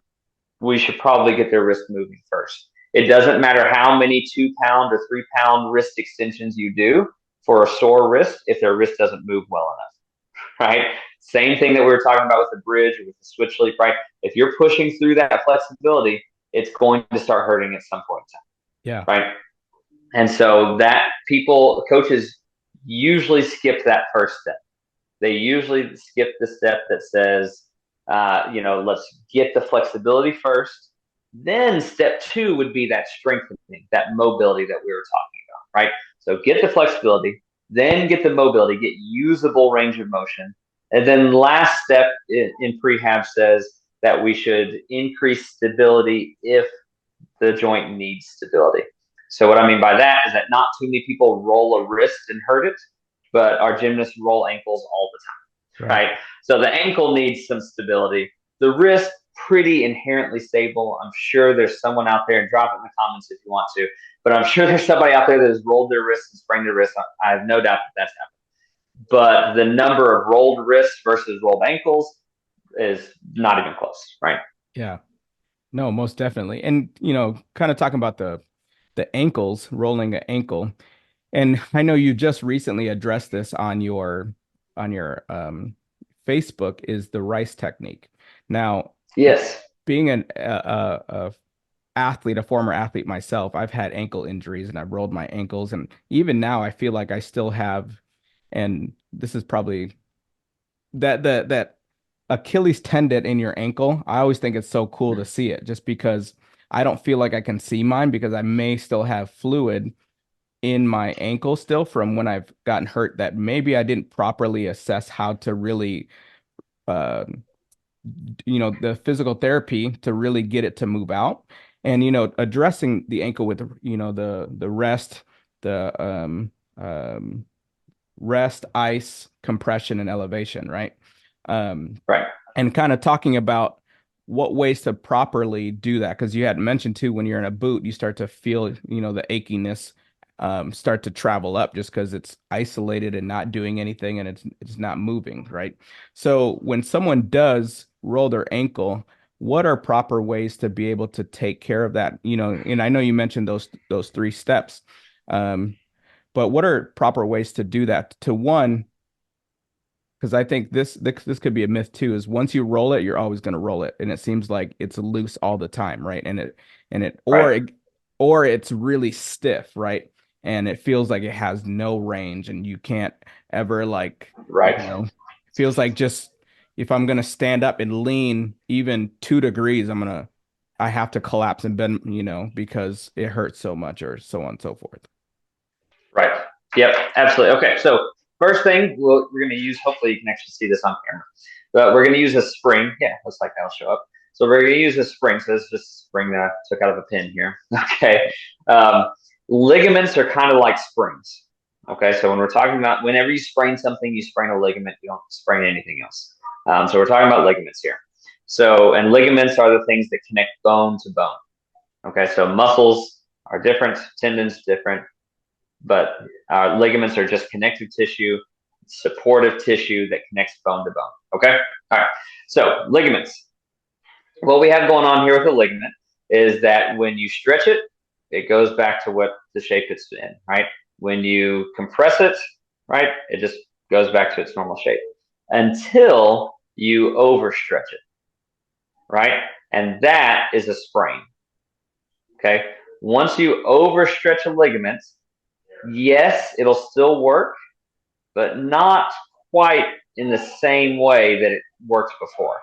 we should probably get their wrist moving first. It doesn't matter how many 2 pound or 3 pound wrist extensions you do for a sore wrist if their wrist doesn't move well enough, right? Same thing that we were talking about with the bridge or with the switch leap, right? If you're pushing through that flexibility, it's going to start hurting at some point Yeah. in time, right? And so that coaches usually skip that first step. They usually skip the step that says, let's get the flexibility first. Then step two would be that strengthening, that mobility that we were talking about, right? So get the flexibility, then get the mobility, get usable range of motion. And then last step in prehab says that we should increase stability if the joint needs stability. So what I mean by that is that not too many people roll a wrist and hurt it, but our gymnasts roll ankles all the time, Right. right? So the ankle needs some stability. The wrist, pretty inherently stable. I'm sure there's someone out there, and drop it in the comments if you want to, but I'm sure there's somebody out there that has rolled their wrist and sprained their wrist. I have no doubt that that's happened. But the number of rolled wrists versus rolled ankles is not even close, right? Yeah. No, most definitely. And, kind of talking about the ankles, rolling an ankle. And I know you just recently addressed this on your Facebook is the rice technique. Now, Yes. being a athlete, a former athlete myself, I've had ankle injuries and I've rolled my ankles, and even now I feel like I still have, and this is probably that Achilles tendon in your ankle. I always think it's so cool to see it just because I don't feel like I can see mine because I may still have fluid in my ankle still from when I've gotten hurt that maybe I didn't properly assess how to really uh the physical therapy to really get it to move out. And addressing the ankle with the rest, the rest, ice, compression, and elevation, right? Um, Right. and kind of talking about what ways to properly do that. Because you had mentioned too, when you're in a boot, you start to feel, the achiness start to travel up just because it's isolated and not doing anything and it's not moving, right? So when someone does roll their ankle, what are proper ways to be able to take care of that? And I know you mentioned those three steps, um, but what are proper ways to do that? To one, because I think this could be a myth too, is once you roll it, you're always going to roll it, and it seems like it's loose all the time, right? Right. Or it's really stiff, right? And it feels like it has no range, and you can't ever like, Right. it feels like just if I'm going to stand up and lean even 2 degrees, I have to collapse and bend, because it hurts so much, or so on and so forth. Right. Yep. Absolutely. Okay. So first thing we're going to use. Hopefully, you can actually see this on camera. But we're going to use a spring. Yeah, looks like that'll show up. So we're going to use a spring. So this is just a spring that I took out of a pin here. Okay. Um, Ligaments are kind of like springs. Okay. So when we're talking about whenever you sprain something, you sprain a ligament. You don't sprain anything else. So we're talking about ligaments here. And ligaments are the things that connect bone to bone. Okay. So muscles are different, tendons different, but ligaments are just connective tissue, supportive tissue that connects bone to bone. Okay. All right. So ligaments. What we have going on here with a ligament is that when you stretch it, it goes back to what the shape it's in, right? When you compress it, right, it just goes back to its normal shape until you overstretch it, right? And that is a sprain. Okay. Once you overstretch a ligament, yes, it'll still work, but not quite in the same way that it worked before,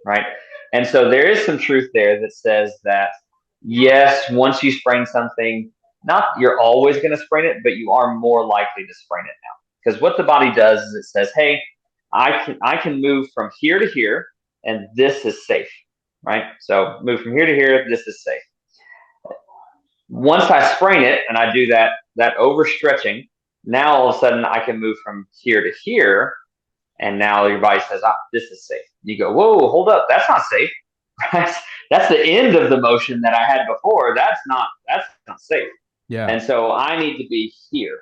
right? And so there is some truth there that says that yes, once you sprain something, not you're always going to sprain it, but you are more likely to sprain it now. Because what the body does is it says, "Hey, I can move from here to here, and this is safe." Right? So move from here to here, this is safe. Once I sprain it and I do that overstretching, now all of a sudden I can move from here to here, and now your body says, "Ah, this is safe." You go, "Whoa, hold up, that's not safe." Right? That's the end of the motion that I had before. That's not safe. Yeah. And so I need to be here,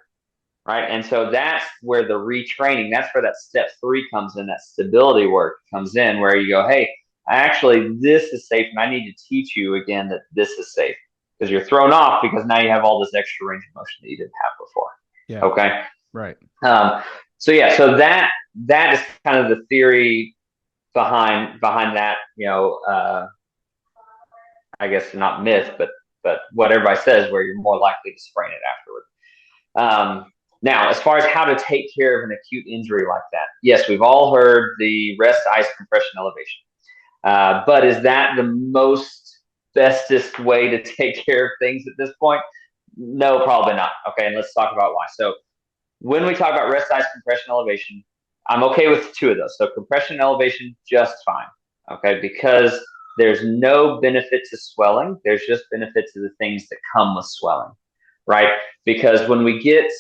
right? And so that's where the retraining, that's where that step 3 comes in, that stability work comes in, where you go, "Hey, actually, this is safe, and I need to teach you again that this is safe." Because you're thrown off because now you have all this extra range of motion that you didn't have before. Yeah. Okay. Right. Um, so yeah, so that is kind of the theory behind that. I guess not myth, but what everybody says, where you're more likely to sprain it afterward. Now, as far as how to take care of an acute injury like that, yes, we've all heard the rest, ice, compression, elevation. But is that the most bestest way to take care of things at this point? No, probably not. Okay, and let's talk about why. So when we talk about rest, ice, compression, elevation, I'm okay with 2 of those. So compression and elevation, just fine. Okay, because there's no benefit to swelling. There's just benefit to the things that come with swelling, right? Because when we get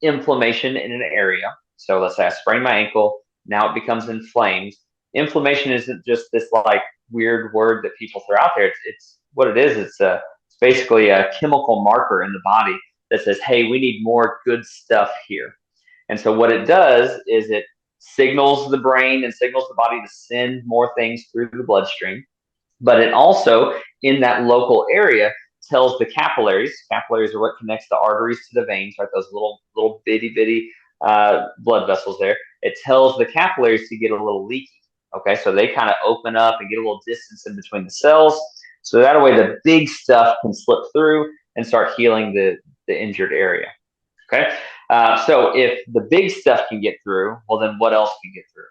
inflammation in an area, so let's say I sprain my ankle, now it becomes inflamed. Inflammation isn't just this like weird word that people throw out there. It's what it is. It's basically a chemical marker in the body that says, "Hey, we need more good stuff here." And so what it does is it signals the brain and signals the body to send more things through the bloodstream. But it also, in that local area, tells the capillaries. Capillaries are what connects the arteries to the veins, right? Those little bitty blood vessels there. It tells the capillaries to get a little leaky. Okay, so they kind of open up and get a little distance in between the cells. So that way the big stuff can slip through and start healing the injured area. Okay. So if the big stuff can get through, well, then what else can get through?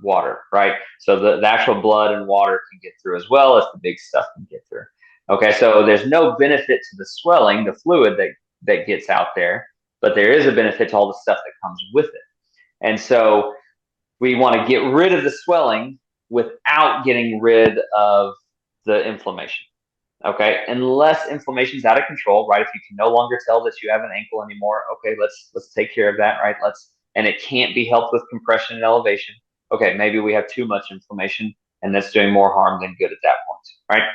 Water, right? So the actual blood and water can get through as well as the big stuff can get through. Okay. So there's no benefit to the swelling, the fluid that gets out there, but there is a benefit to all the stuff that comes with it. And so we want to get rid of the swelling without getting rid of the inflammation. Okay, unless inflammation's out of control, right? If you can no longer tell that you have an ankle anymore, okay, let's take care of that, right? And it can't be helped with compression and elevation. Okay, maybe we have too much inflammation, and that's doing more harm than good at that point, right?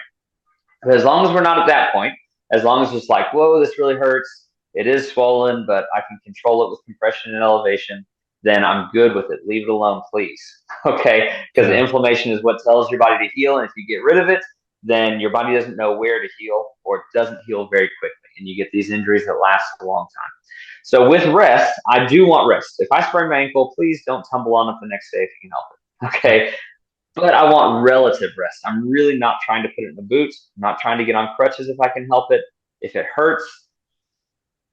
But as long as we're not at that point, as long as it's like, whoa, this really hurts, it is swollen, but I can control it with compression and elevation, then I'm good with it. Leave it alone, please. Okay. Because the Yeah. inflammation is what tells your body to heal. And if you get rid of it, then your body doesn't know where to heal, or it doesn't heal very quickly. And you get these injuries that last a long time. So with rest, I do want rest. If I sprain my ankle, please don't tumble on it the next day if you can help it. Right. Okay. But I want relative rest. I'm really not trying to put it in the boots. I'm not trying to get on crutches if I can help it. If it hurts,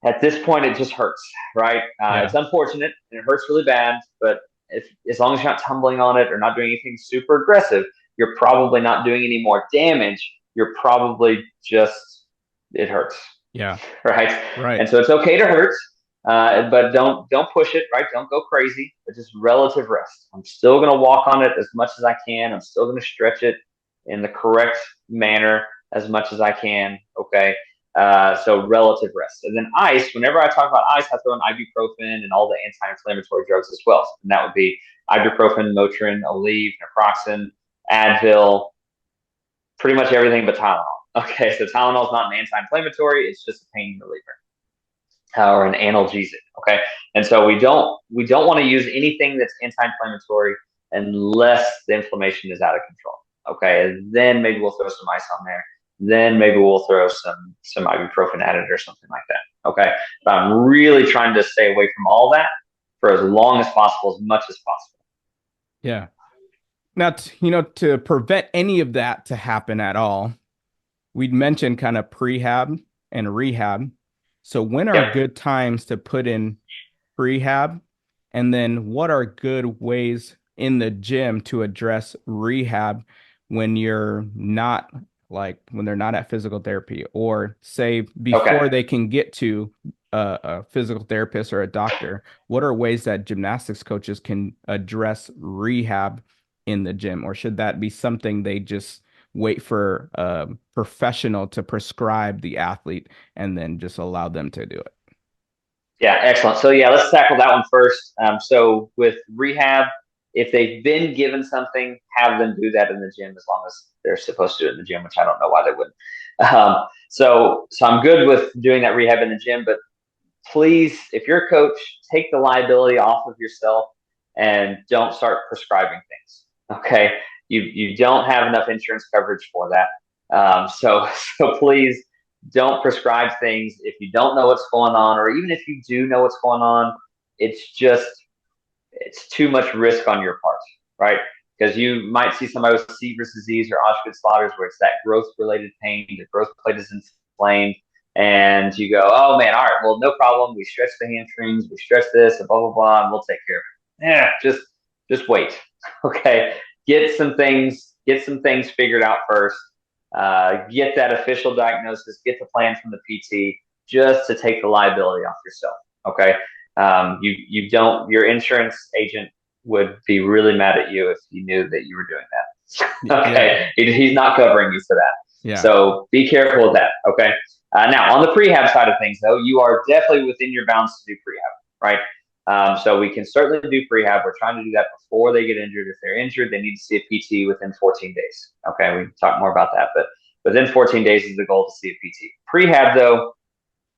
at this point, it just hurts, right? Yeah. It's unfortunate and it hurts really bad, but if as long as you're not tumbling on it or not doing anything super aggressive, you're probably not doing any more damage. You're probably just, it hurts, Yeah. right? Right. And so it's okay to hurt, but don't push it, right? Don't go crazy, but just relative rest. I'm still going to walk on it as much as I can. I'm still going to stretch it in the correct manner as much as I can. Okay. So relative rest. And then ice, whenever I talk about ice, I throw in ibuprofen and all the anti-inflammatory drugs as well. And that would be ibuprofen, Motrin, Aleve, naproxen, Advil, pretty much everything but Tylenol. Okay, so Tylenol is not an anti-inflammatory; it's just a pain reliever or an analgesic. Okay, and so we don't want to use anything that's anti-inflammatory unless the inflammation is out of control. Okay, and then maybe we'll throw some ice on there. Then maybe we'll throw some ibuprofen at it or something like that. Okay, but I'm really trying to stay away from all that for as long as possible, as much as possible. Yeah. Now, to prevent any of that to happen at all, we'd mentioned kind of prehab and rehab. So when are Yep. good times to put in prehab? And then what are good ways in the gym to address rehab when you're not when they're not at physical therapy, or say before Okay. they can get to a physical therapist or a doctor? What are ways that gymnastics coaches can address rehab in the gym, or should that be something they just wait for a professional to prescribe the athlete and then just allow them to do it? Yeah, excellent. So yeah, let's tackle that one first. So with rehab, if they've been given something, have them do that in the gym as long as they're supposed to do it in the gym, which I don't know why they wouldn't. So I'm good with doing that rehab in the gym, but please, if you're a coach, take the liability off of yourself and don't start prescribing things. Okay, you don't have enough insurance coverage for that. So so please don't prescribe things if you don't know what's going on, or even if you do know what's going on. It's too much risk on your part, right? Because you might see somebody with Seaver's disease or Osgood-Schlatters, where it's that growth-related pain, the growth plate is inflamed, and you go, oh man, all right, well, no problem. We stretch the hamstrings, we stretch this, and blah blah blah, and we'll take care of it. Yeah, just wait. Okay, get some things figured out first. Get that official diagnosis, get the plan from the PT, just to take the liability off yourself. Okay, you don't. Your insurance agent would be really mad at you if he knew that you were doing that. Yeah. Okay, he's not covering you for that. Yeah. So be careful of that. Okay. Now on the prehab side of things, though, you are definitely within your bounds to do prehab, right? So we can certainly do prehab. We're trying to do that before they get injured. If they're injured, they need to see a PT within 14 days. Okay, we can talk more about that, but within 14 days is the goal to see a PT. Prehab, though,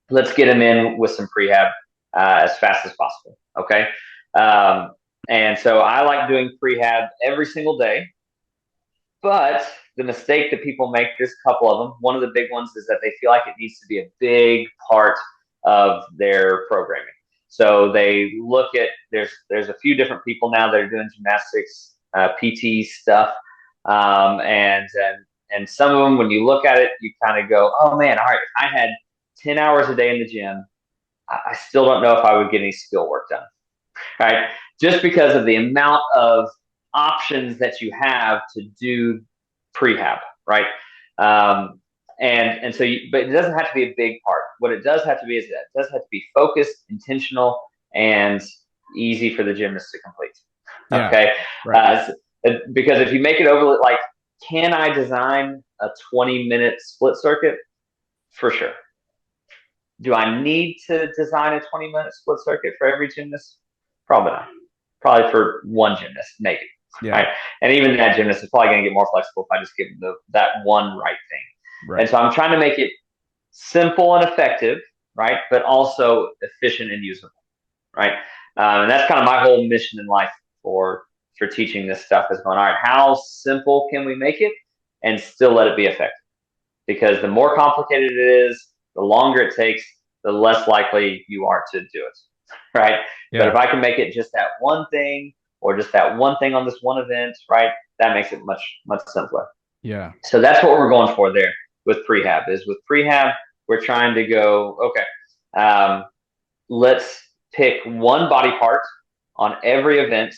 let's get them in with some prehab as fast as possible. Okay. Um, and so I like doing prehab every single day. But the mistake that people make, there's a couple of them. One of the big ones is that they feel like it needs to be a big part of their programming. So they look at there's a few different people now that are doing gymnastics PT stuff, and some of them, when you look at it, you kind of go, oh man, all right, if I had 10 hours a day in the gym, I still don't know if I would get any skill work done, right? Just because of the amount of options that you have to do prehab, right? And so, but it doesn't have to be a big part. What it does have to be is that it does have to be focused, intentional, and easy for the gymnast to complete. Yeah. Okay, Right. because if you make it over, like, can I design a 20-minute split circuit? For sure. Do I need to design a 20-minute split circuit for every gymnast? Probably not. Probably for one gymnast, maybe. Yeah. Right. And even that gymnast is probably going to get more flexible if I just give them that one right thing. And Right. so I'm trying to make it simple and effective. right? But also efficient and usable, right? And that's kind of my whole mission in life for teaching this stuff is going, all right, how simple can we make it and still let it be effective? Because the more complicated it is, the longer it takes, the less likely you are to do it, right? But Yeah. if I can make it just that one thing or just that one thing on this one event, right, that makes it much simpler. Yeah. So that's what we're going for there with prehab. Is with prehab, we're trying to go, okay, let's pick one body part on every event,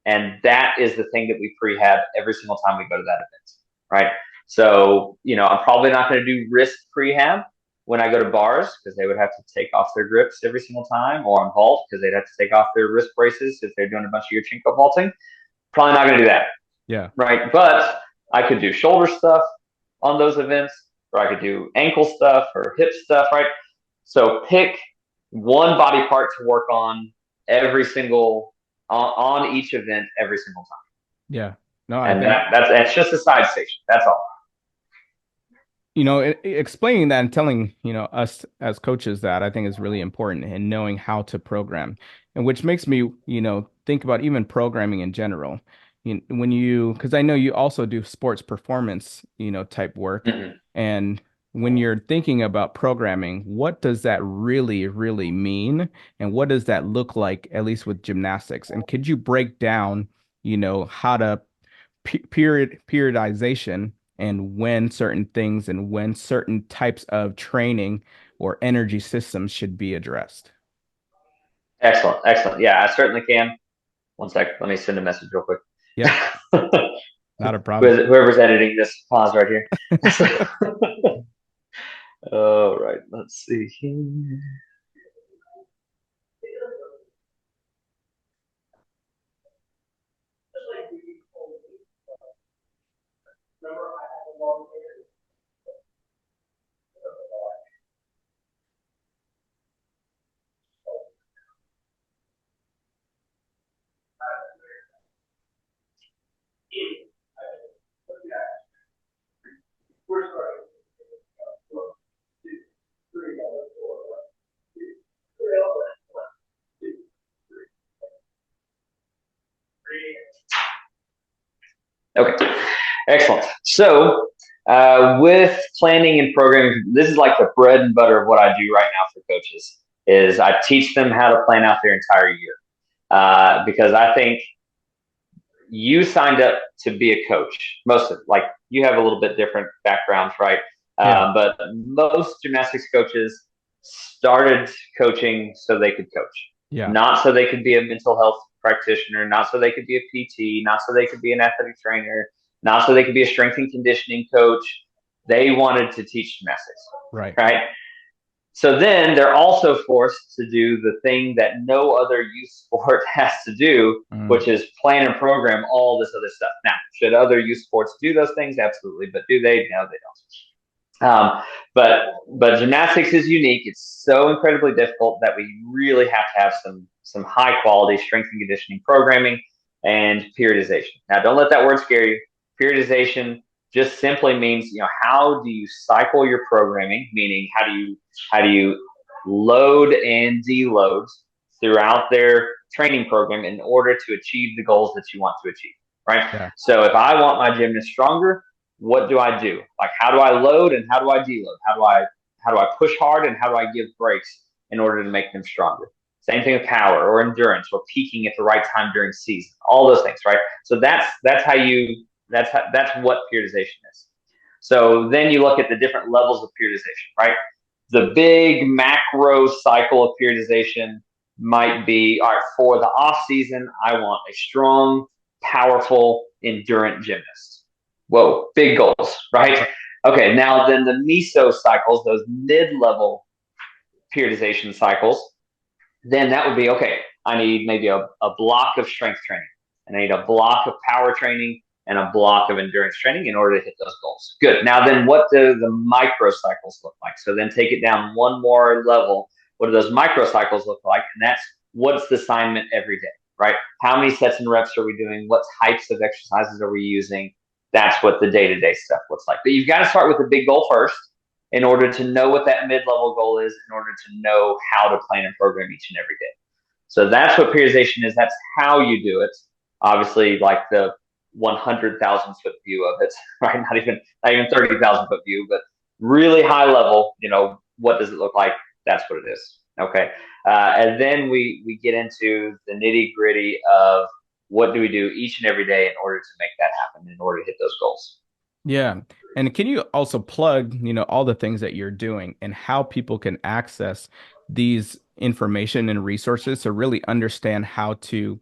and that is the thing that we prehab every single time we go to that event, right? So, I'm probably not going to do wrist prehab when I go to bars because they would have to take off their grips every single time, or on vault because they'd have to take off their wrist braces if they're doing a bunch of Yurchenko vaulting. Probably not going to do that, Yeah. right? But I could do shoulder stuff on those events, or I could do ankle stuff or hip stuff, right? So pick one body part to work on every single on each event every single time, Yeah. No, I and think, that's just a side station. That's all. explaining that and telling, us as coaches that I think is really important and knowing how to program. And which makes me, think about even programming in general. Because I know you also do sports performance, type work. Mm-hmm. And when you're thinking about programming, what does that really, really mean? And what does that look like, at least with gymnastics? And could you break down, how to periodization and when certain things and when certain types of training or energy systems should be addressed? Excellent, excellent. Yeah, I certainly can. One sec. Let me send a message real quick. Yep, not a problem. Whoever's editing this, pause right here. All right, let's see here. Okay, excellent. So, with planning and programming, this is like the bread and butter of what I do right now for coaches. Is I teach them how to plan out their entire year, because I think you signed up to be a coach. Most of like you have a little bit different backgrounds, right? Yeah, But most gymnastics coaches started coaching so they could coach, yeah, not so they could be a mental health practitioner, not so they could be a PT, not so they could be an athletic trainer, not so they could be a strength and conditioning coach. They wanted to teach gymnastics, right. right? So then they're also forced to do the thing that no other youth sport has to do, Mm, which is plan and program all this other stuff. Now, should other youth sports do those things? Absolutely. But do they? No, they don't. But gymnastics is unique. It's so incredibly difficult that we really have to have some high quality strength and conditioning programming and periodization. Now, don't let that word scare you. Periodization just simply means, how do you cycle your programming? Meaning, how do you load and deload throughout their training program in order to achieve the goals that you want to achieve, right? yeah, So if I want my gymnast stronger, what do I do? Like, how do I load and how do I deload? How do I push hard and how do I give breaks in order to make them stronger? Same thing with power or endurance or peaking at the right time during season. All those things, right? So that's what periodization is. So then you look at the different levels of periodization, right? The big macro cycle of periodization might be, all right, for the off season, I want a strong, powerful, endurance gymnast. Whoa, big goals, right? right. Okay, now then the meso cycles, those mid-level periodization cycles, then that would be, okay, I need maybe a block of strength training, and I need a block of power training, and a block of endurance training in order to hit those goals. Good. Now, then what do the microcycles look like? So then take it down one more level. What do those microcycles look like? And that's what's the assignment every day, right? How many sets and reps are we doing? What types of exercises are we using? That's what the day-to-day stuff looks like. But you've got to start with the big goal first, in order to know what that mid-level goal is, in order to know how to plan and program each and every day. So that's what periodization is. That's how you do it. Obviously, like the 100,000 foot view of it, right? Not even 30,000 foot view, but really high level. What does it look like? That's what it is. Okay, and then we get into the nitty gritty of what do we do each and every day in order to make that happen, in order to hit those goals. Yeah. And can you also plug, all the things that you're doing and how people can access these information and resources to really understand how to,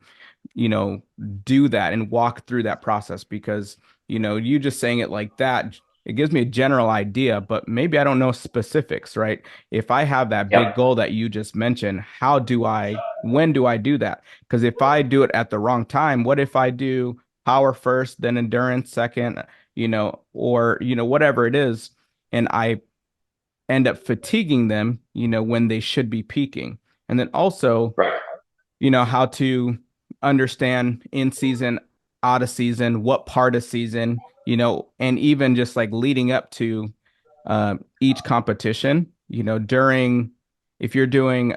you know, do that and walk through that process? Because, you just saying it like that, it gives me a general idea, but maybe I don't know specifics, right? If I have that big Yep. goal that you just mentioned, when do I do that? Because if I do it at the wrong time, what if I do power first, then endurance second, or, whatever it is, and I end up fatiguing them, when they should be peaking. And then also, Right. how to understand in season, out of season, what part of season, and even just like leading up to each competition, if you're doing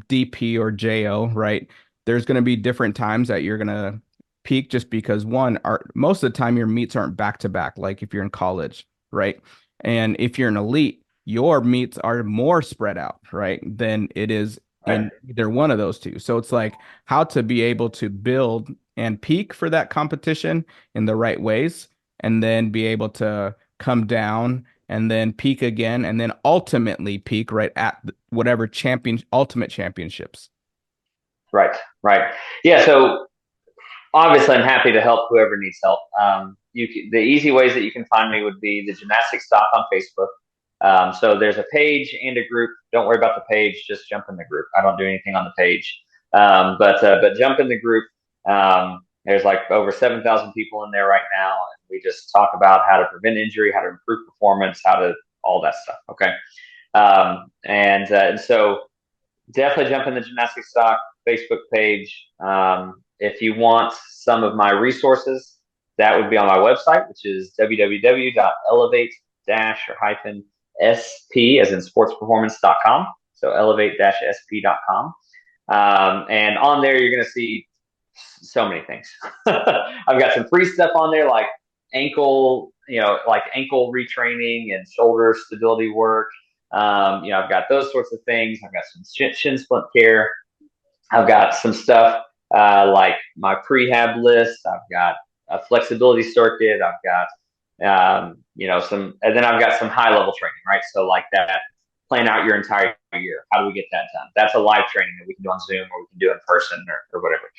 DP or JO, right? There's going to be different times that you're going to peak just because most of the time your meets aren't back to back, like if you're in college, right? And if you're an elite, your meets are more spread out, right? Than it is Right. in either one of those two. So it's like how to be able to build and peak for that competition in the right ways, and then be able to come down and then peak again, and then ultimately peak right at whatever ultimate championships. Right. Right. Yeah. So obviously, I'm happy to help whoever needs help. The easy ways that you can find me would be the Gymnastics stock on Facebook. So there's a page and a group. Don't worry about the page; just jump in the group. I don't do anything on the page, but jump in the group. There's like over 7,000 people in there right now, and we just talk about how to prevent injury, how to improve performance, how to all that stuff. Okay, and so definitely jump in the Gymnastics stock Facebook page. If you want some of my resources, that would be on my website, which is www.elevate-or-sp, as in sportsperformance.com. So elevate-sp.com. And on there, you're going to see so many things. I've got some free stuff on there, like ankle retraining and shoulder stability work. I've got those sorts of things. I've got some shin splint care. I've got some stuff like my prehab list. I've got a flexibility circuit. I've got and then I've got some high level training, right? So like that, plan out your entire year. How do we get that done? That's a live training that we can do on Zoom, or we can do in person, or whatever.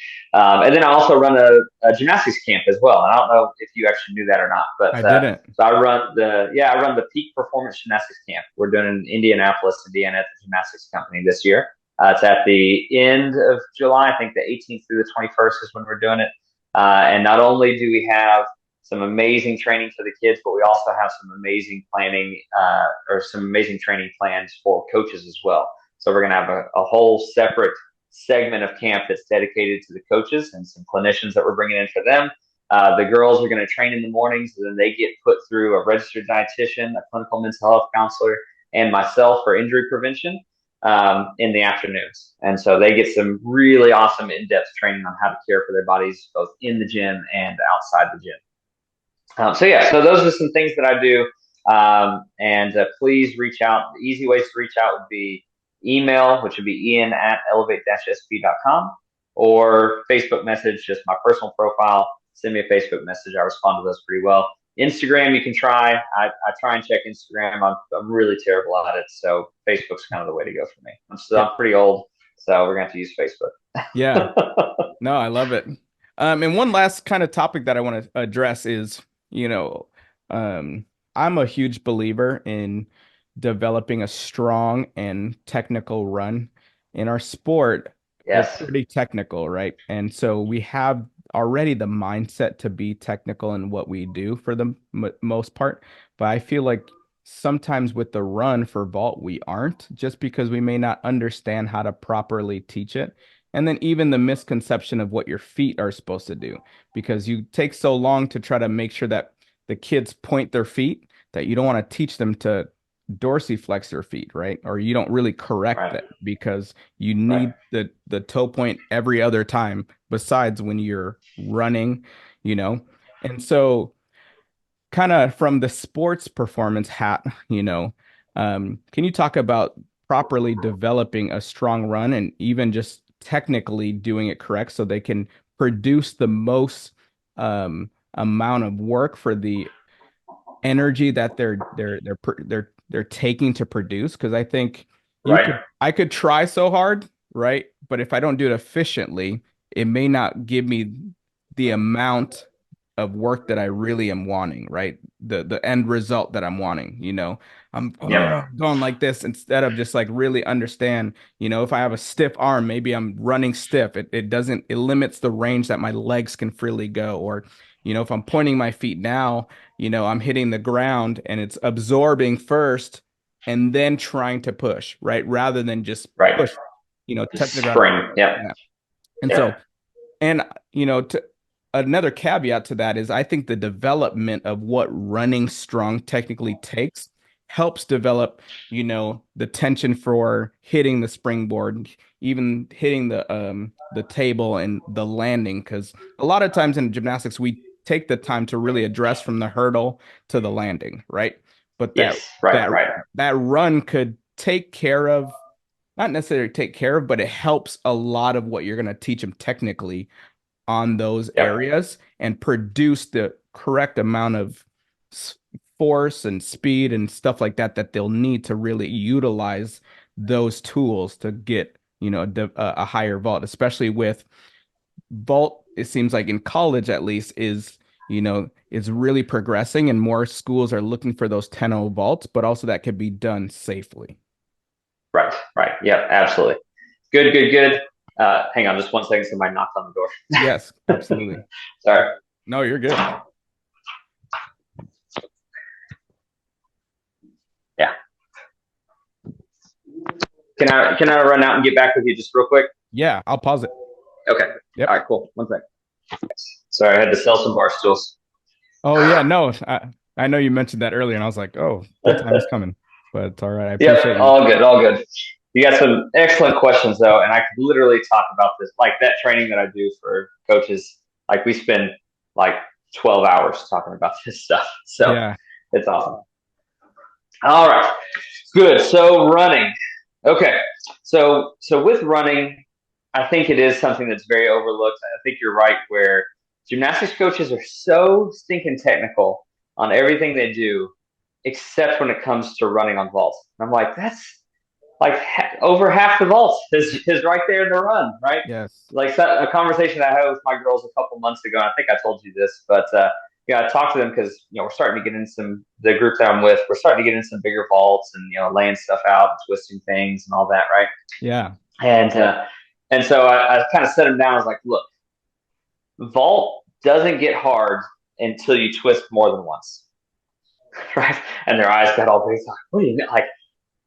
And then I also run a gymnastics camp as well. And I don't know if you actually knew that or not, but I didn't. so I run the Peak Performance Gymnastics Camp. We're doing it in Indianapolis, Indiana, at the gymnastics company this year. It's at the end of July. I think the 18th through the 21st is when we're doing it. And not only do we have some amazing training for the kids, but we also have some amazing planning or some amazing training plans for coaches as well. So we're going to have a whole separate segment of camp that's dedicated to the coaches and some clinicians that we're bringing in for them. The girls are going to train in the mornings, and then they get put through a registered dietitian, a clinical mental health counselor, and myself for injury prevention in the afternoons. And so they get some really awesome in-depth training on how to care for their bodies, both in the gym and outside the gym. So those are some things that I do. And please reach out. The easy ways to reach out would be email, which would be ian@elevate-sp.com, or Facebook message, just my personal profile. Send me a Facebook message. I respond to those pretty well. Instagram, you can try. I try and check Instagram. I'm really terrible at it. So Facebook's kind of the way to go for me. Yeah. I'm pretty old, so we're going to have to use Facebook. Yeah. No, I love it. And one last kind of topic that I want to address is, you know, um, I'm a huge believer in developing a strong and technical run. In our sport, we're Yes. pretty technical, right? And so we have already the mindset to be technical in what we do for the m most part. But I feel like sometimes with the run for vault, we aren't, just because we may not understand how to properly teach it. And then even the misconception of what your feet are supposed to do, because you take so long to try to make sure that the kids point their feet that you don't want to teach them to dorsiflex your feet, right? Or you don't really correct Right. that because you Right. need the toe point every other time besides when you're running, you know. And so kind of from the sports performance hat, can you talk about properly developing a strong run and even just technically doing it correct so they can produce the most amount of work for the energy that they're taking to produce? Because I think Right. I could try so hard, right? But if I don't do it efficiently, it may not give me the amount of work that I really am wanting, right? The end result that I'm wanting, I'm Yep. going like this instead of just like really understand, if I have a stiff arm, maybe I'm running stiff. It limits the range that my legs can freely go. Or, if I'm pointing my feet now, I'm hitting the ground and it's absorbing first and then trying to push, right? Rather than just Right. push, touch Just the ground. spring. Yep. Yeah. And Yep. so, and to another caveat to that is I think the development of what running strong technically takes helps develop, the tension for hitting the springboard, even hitting the table and the landing. Because a lot of times in gymnastics, we take the time to really address from the hurdle to the landing, right? But that Yes. Right. that Right. that run could take care of, not necessarily take care of, but it helps a lot of what you're going to teach them technically on those Yep. areas and produce the correct amount of force and speed and stuff like that that they'll need to really utilize those tools to get, a higher vault, especially with vault. It seems like in college, at least, is really progressing and more schools are looking for those 10-0 vaults, but also that could be done safely. Right. Right. Yep. Absolutely. Good. Good. Good. Hang on just one second. Somebody knocked on Yes, the door. absolutely. Sorry. No, you're good. Yeah. Can I run out and get back with you just real quick? Yeah, I'll pause it. Okay. All Yep. right. Cool. One second. Sorry, I had to sell some bar stools. Oh yeah, no, I know you mentioned that earlier, and I was like, oh, the time is coming. But it's all right. I Yep. appreciate you. All good. All good. You got some excellent questions though, and I could literally talk about this, like that training that I do for coaches. Like we spend like 12 hours talking about this stuff. So Yeah. it's awesome. All right. Good. So running. Okay. So with running, I think it is something that's very overlooked. I think you're right where gymnastics coaches are so stinking technical on everything they do, except when it comes to running on vaults. And I'm like, that's like over half the vaults is right there in the run, right? Yes. Like a conversation I had with my girls a couple months ago. And I think I told you this, but yeah, I talked to them because we're starting to get in the group that I'm with. We're starting to get in some bigger vaults and laying stuff out, and twisting things, and all that, right? Yeah. And so I kind of set them down. I was like, look, vault doesn't get hard until you twist more than once, right? And their eyes got all big. Like, what do you mean? Like,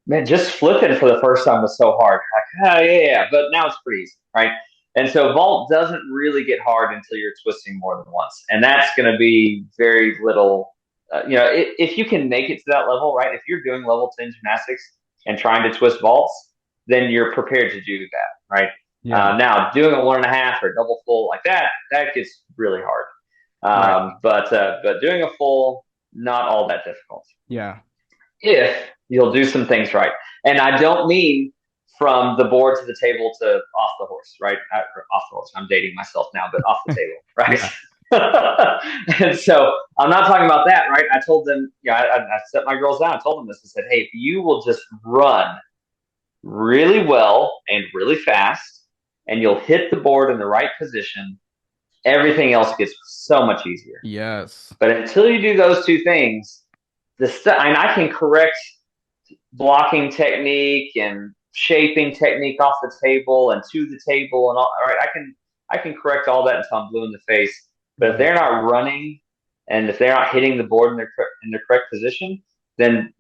man, just flipping for the first time was so hard. Like, oh, yeah, but now it's pretty easy, right? And so vault doesn't really get hard until you're twisting more than once. And that's going to be very little, if you can make it to that level, right? If you're doing level 10 gymnastics and trying to twist vaults, then you're prepared to do that, right? Yeah. Now, doing a 1.5 or double full like that gets really hard. Right. But doing a full, not all that difficult Yeah. if you'll do some things right. And I don't mean from the board to the table to off the horse, right? Off the horse. I'm dating myself now, but off the table, Yeah. right? And so I'm not talking about that, right? I told them, I set my girls down. I told them this. I said, hey, if you will just run really well and really fast, and you'll hit the board in the right position, everything else gets so much easier. Yes. But until you do those two things, and I can correct blocking technique and shaping technique off the table and to the table and all right, I can correct all that until I'm blue in the face. But if Yeah. they're not running and if they're not hitting the board in their correct position, then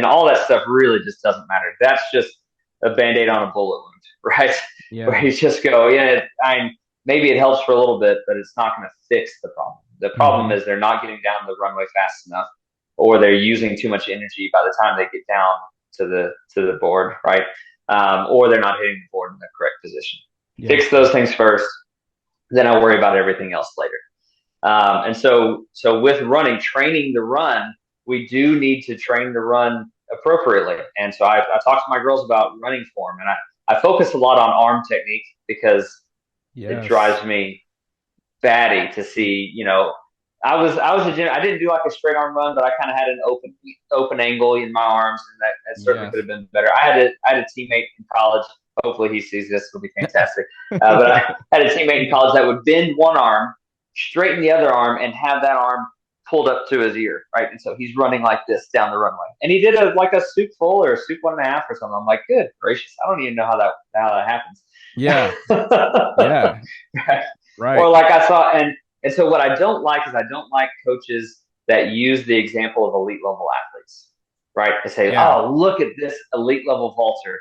all that stuff really just doesn't matter. That's just a band-aid on a bullet wound, right? Where Yeah. you just go, maybe it helps for a little bit, but it's not going to fix the problem. The problem Hmm. is they're not getting down the runway fast enough, or they're using too much energy by the time they get down to the board, right? Or they're not hitting the board in the correct position. Yeah. Fix those things first, then I worry about everything else later. So with running, training the run, we do need to train the run appropriately. And so I talk to my girls about running form, and I focus a lot on arm technique because it Yes. drives me batty to see, I was a gym. I didn't do like a straight arm run, but I kind of had an open angle in my arms, and that certainly could Yes. have been better. I had a teammate in college. Hopefully he sees this. It'll be fantastic. But I had a teammate in college that would bend one arm, straighten the other arm, and have that arm pulled up to his ear, right? And so he's running like this down the runway, and he did like a suit full or a suit 1.5 or something. I'm like, good gracious, I don't even know how that happens. Yeah. Yeah. Or Right. like I saw, and so what I don't like is I don't like coaches that use the example of elite level athletes, right? To say, Yeah. oh, look at this elite level vaulter.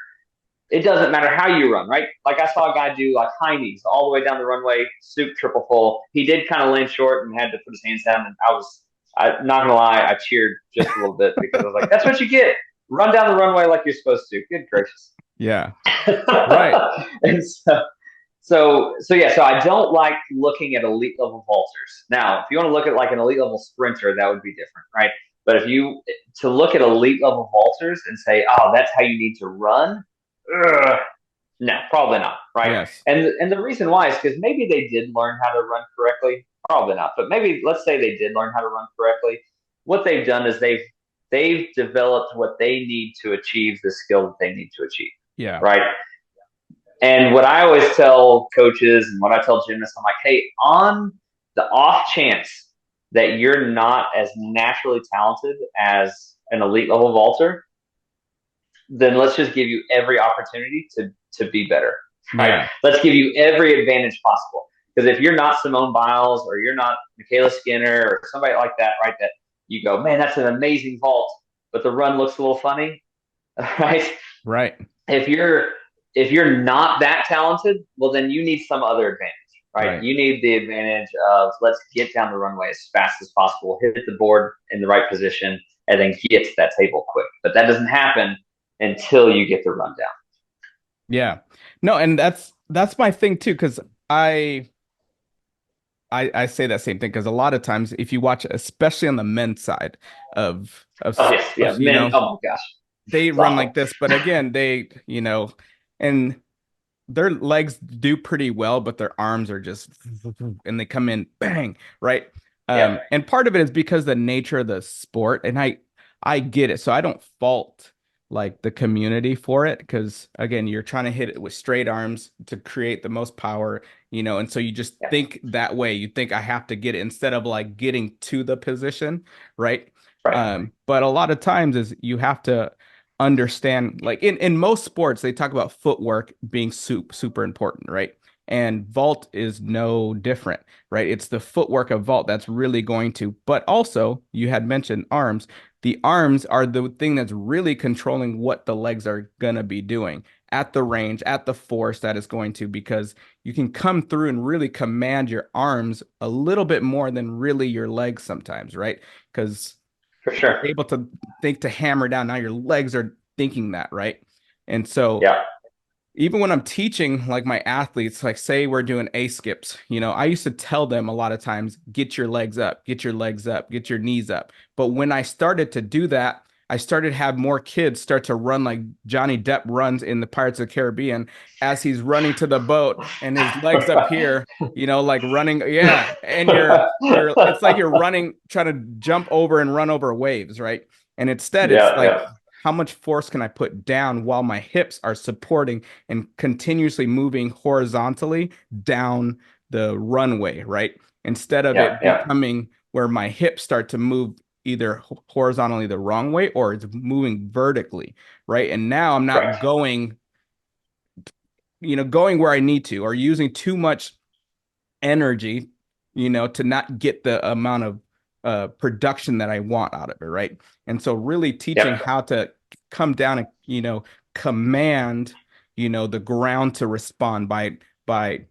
It doesn't matter how you run, right? Like I saw a guy do like high knees all the way down the runway, soup triple full. He did kind of land short and had to put his hands down. And I'm not gonna lie, I cheered just a little bit because I was like, that's what you get. Run down the runway like you're supposed to. Good gracious. Yeah. Right. And so I don't like looking at elite level vaulters. Now, if you want to look at like an elite level sprinter, that would be different, right? But if you to look at elite level vaulters and say, oh, that's how you need to run, ugh, no, probably not, right? Yes. And the reason why is because maybe they did learn how to run correctly, probably not, but maybe let's say they did learn how to run correctly. What they've done is they've developed what they need to achieve the skill that they need to achieve, Yeah. right? And what I always tell coaches and what I tell gymnasts, I'm like, hey, on the off chance that you're not as naturally talented as an elite level vaulter, then let's just give you every opportunity to be better, right? Yeah. Let's give you every advantage possible. Because if you're not Simone Biles or you're not Michaela Skinner or somebody like that, right, that you go, man, that's an amazing vault, but the run looks a little funny, right? Right. if you're if you're not that talented, well then you need some other advantage, right? Right. You need the advantage of let's get down the runway as fast as possible, hit the board in the right position, and then get to that table quick. But that doesn't happen until you get the rundown. Yeah. No, and that's my thing too, because I I say that same thing because a lot of times if you watch, especially on the men's side Oh yes, yeah, you men. know, Oh my gosh, they it's run awful. like this, but again, and their legs do pretty well, but their arms are just and they come in bang, right? Yeah, And part of it is because the nature of the sport, and I get it. So I don't fault like the community for it because again, you're trying to hit it with straight arms to create the most power, and so you just yeah, think that way. You think I have to get it instead of like getting to the position, right? right. But a lot of times is you have to understand like in most sports they talk about footwork being super important, right? And vault is no different, right? It's the footwork of vault that's really going to, but also you had mentioned arms. The arms are the thing that's really controlling what the legs are gonna be doing at the range, at the force that is going to, because you can come through and really command your arms a little bit more than really your legs sometimes, right? Because For you're sure. able to think to hammer down. Now your legs are thinking that, right? And so Yeah, even when I'm teaching like my athletes, like say we're doing A skips, I used to tell them a lot of times, get your legs up, get your legs up, get your knees up. But when I started to do that, I started to have more kids start to run like Johnny Depp runs in the Pirates of the Caribbean as he's running to the boat and his legs up here, like running. Yeah. And it's like you're running, trying to jump over and run over waves, right? And instead, it's yeah, like, yeah, how much force can I put down while my hips are supporting and continuously moving horizontally down the runway, right? Instead of yeah, it yeah. becoming where my hips start to move either horizontally the wrong way or it's moving vertically, right? And now I'm not Correct. going where I need to or using too much energy, to not get the amount of production that I want out of it, right? And so really teaching Yep. how to come down and, command, the ground to respond by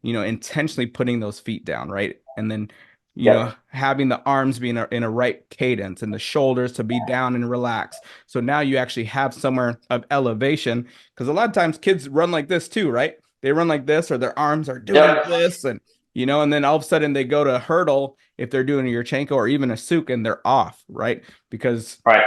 intentionally putting those feet down, right? And then Yep. having the arms be in a right cadence and the shoulders to be down and relaxed. So now you actually have somewhere of elevation because a lot of times kids run like this too, right? They run like this or their arms are doing Yep. this and then all of a sudden they go to hurdle if they're doing a Yurchenko or even a Suk and they're off, right? Because Right.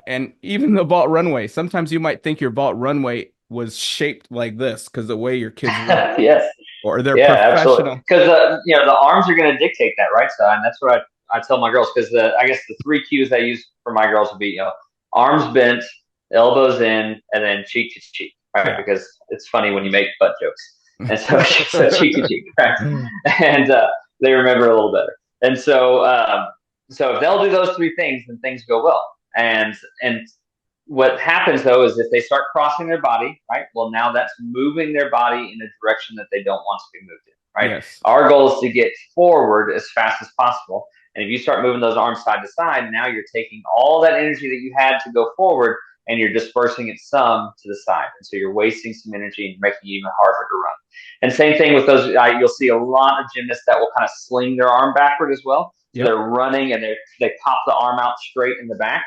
and even the vault runway, sometimes you might think your vault runway was shaped like this because the way your kids run Yes. or they're Yeah, absolutely. professional. Because the arms are going to dictate that, right? So, and that's what I tell my girls. Because I guess the three cues I use for my girls would be, arms bent, elbows in, and then cheek to cheek, right? Yeah. Because it's funny when you make butt jokes, and so she said cheek to cheek, right? And they remember a little better. And so if they'll do those three things, then things go well. And what happens though is if they start crossing their body, right? Well, now that's moving their body in a direction that they don't want to be moved in, right? Yes. Our goal is to get forward as fast as possible. And if you start moving those arms side to side, now you're taking all that energy that you had to go forward and you're dispersing it some to the side. And so you're wasting some energy and making it even harder to run. And same thing with those, you'll see a lot of gymnasts that will kind of sling their arm backward as well. So Yep. they're running and they pop the arm out straight in the back.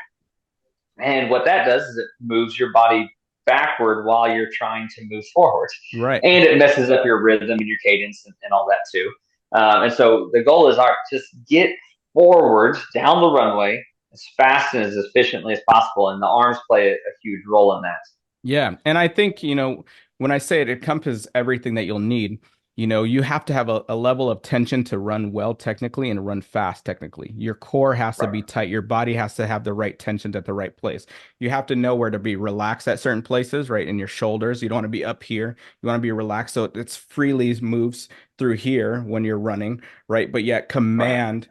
And what that does is it moves your body backward while you're trying to move forward. Right. And it messes up your rhythm and your cadence and all that too. And so the goal is, all right, just get forward down the runway as fast and as efficiently as possible. And the arms play a huge role in that. Yeah. And I think, when I say it encompasses everything that you'll need, you have to have a level of tension to run well technically and run fast technically. Your core has to Right. be tight. Your body has to have the right tension at the right place. You have to know where to be relaxed at certain places, right? In your shoulders. You don't want to be up here. You want to be relaxed. So it's freely moves through here when you're running, right? But yet Right. command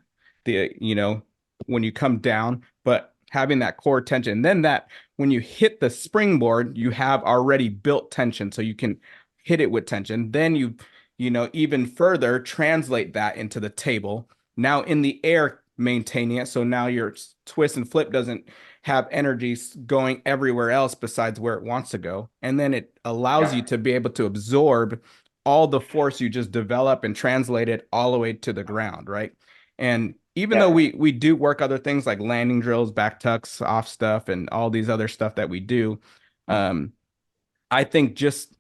when you come down, but having that core tension. Then that when you hit the springboard, you have already built tension. So you can hit it with tension. Then even further translate that into the table. Now in the air, maintaining it. So now your twist and flip doesn't have energy going everywhere else besides where it wants to go. And then it allows Yeah. you to be able to absorb all the force you just develop and translate it all the way to the ground, right? And even though Yeah. we do work other things like landing drills, back tucks, off stuff, and all these other stuff that we do, um, I think just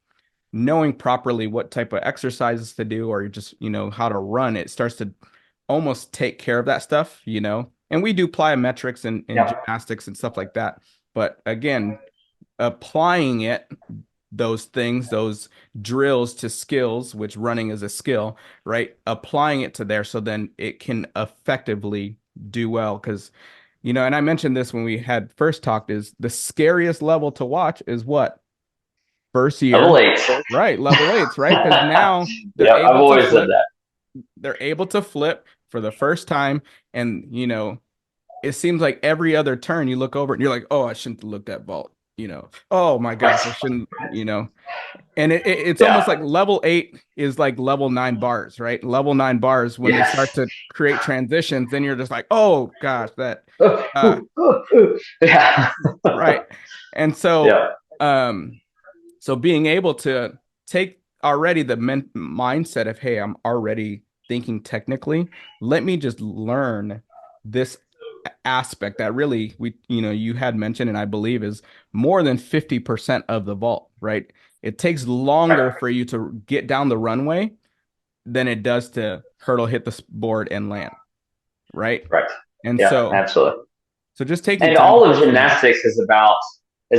knowing properly what type of exercises to do or just how to run it starts to almost take care of that stuff. And we do plyometrics and Yeah. gymnastics and stuff like that, but again, applying those drills to skills, which running is a skill, right? Applying it to there so then it can effectively do well. Because and I mentioned this when we had first talked, is the scariest level to watch is what? First Level year, eight. right? Level eights, right? Because now they're Yep. I've able to always said flip, that. they're able to flip for the first time. And it seems like every other turn you look over and you're like, oh, I shouldn't have looked at vault. Oh my gosh, I Right. shouldn't. And it's almost Yeah. like level 8 is like level 9 bars, right? Level 9 bars, when they Yes. start to create transitions, then you're just like, oh gosh, that uh Yeah. right. And so Yeah. so being able to take already the mindset of, hey, I'm already thinking technically, let me just learn this aspect that really you had mentioned and I believe is more than 50% of the vault, right? It takes longer Right. for you to get down the runway than it does to hurdle, hit the board and land, right? Right. And Yeah. so Absolutely. just taking And time all to of understand that. gymnastics is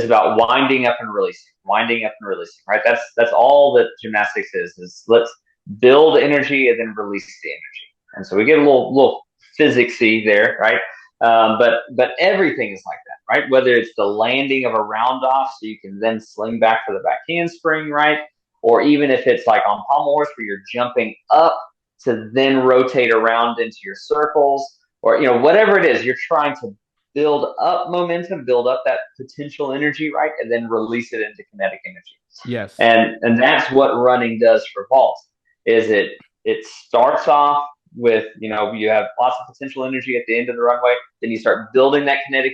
about winding up and releasing, winding up and releasing. Right. That's all that gymnastics is. Let's build energy and then release the energy. And so we get a little physicsy there, right? But everything is like that, right? Whether it's the landing of a round off, so you can then sling back for the back handspring, right? Or even if it's like on pommel horse where you're jumping up to then rotate around into your circles, or whatever it is, you're trying to build up momentum, build up that potential energy, right, and then release it into kinetic energy. Yes. And that's what running does for vault. Is it starts off with you have lots of potential energy at the end of the runway, then you start building that kinetic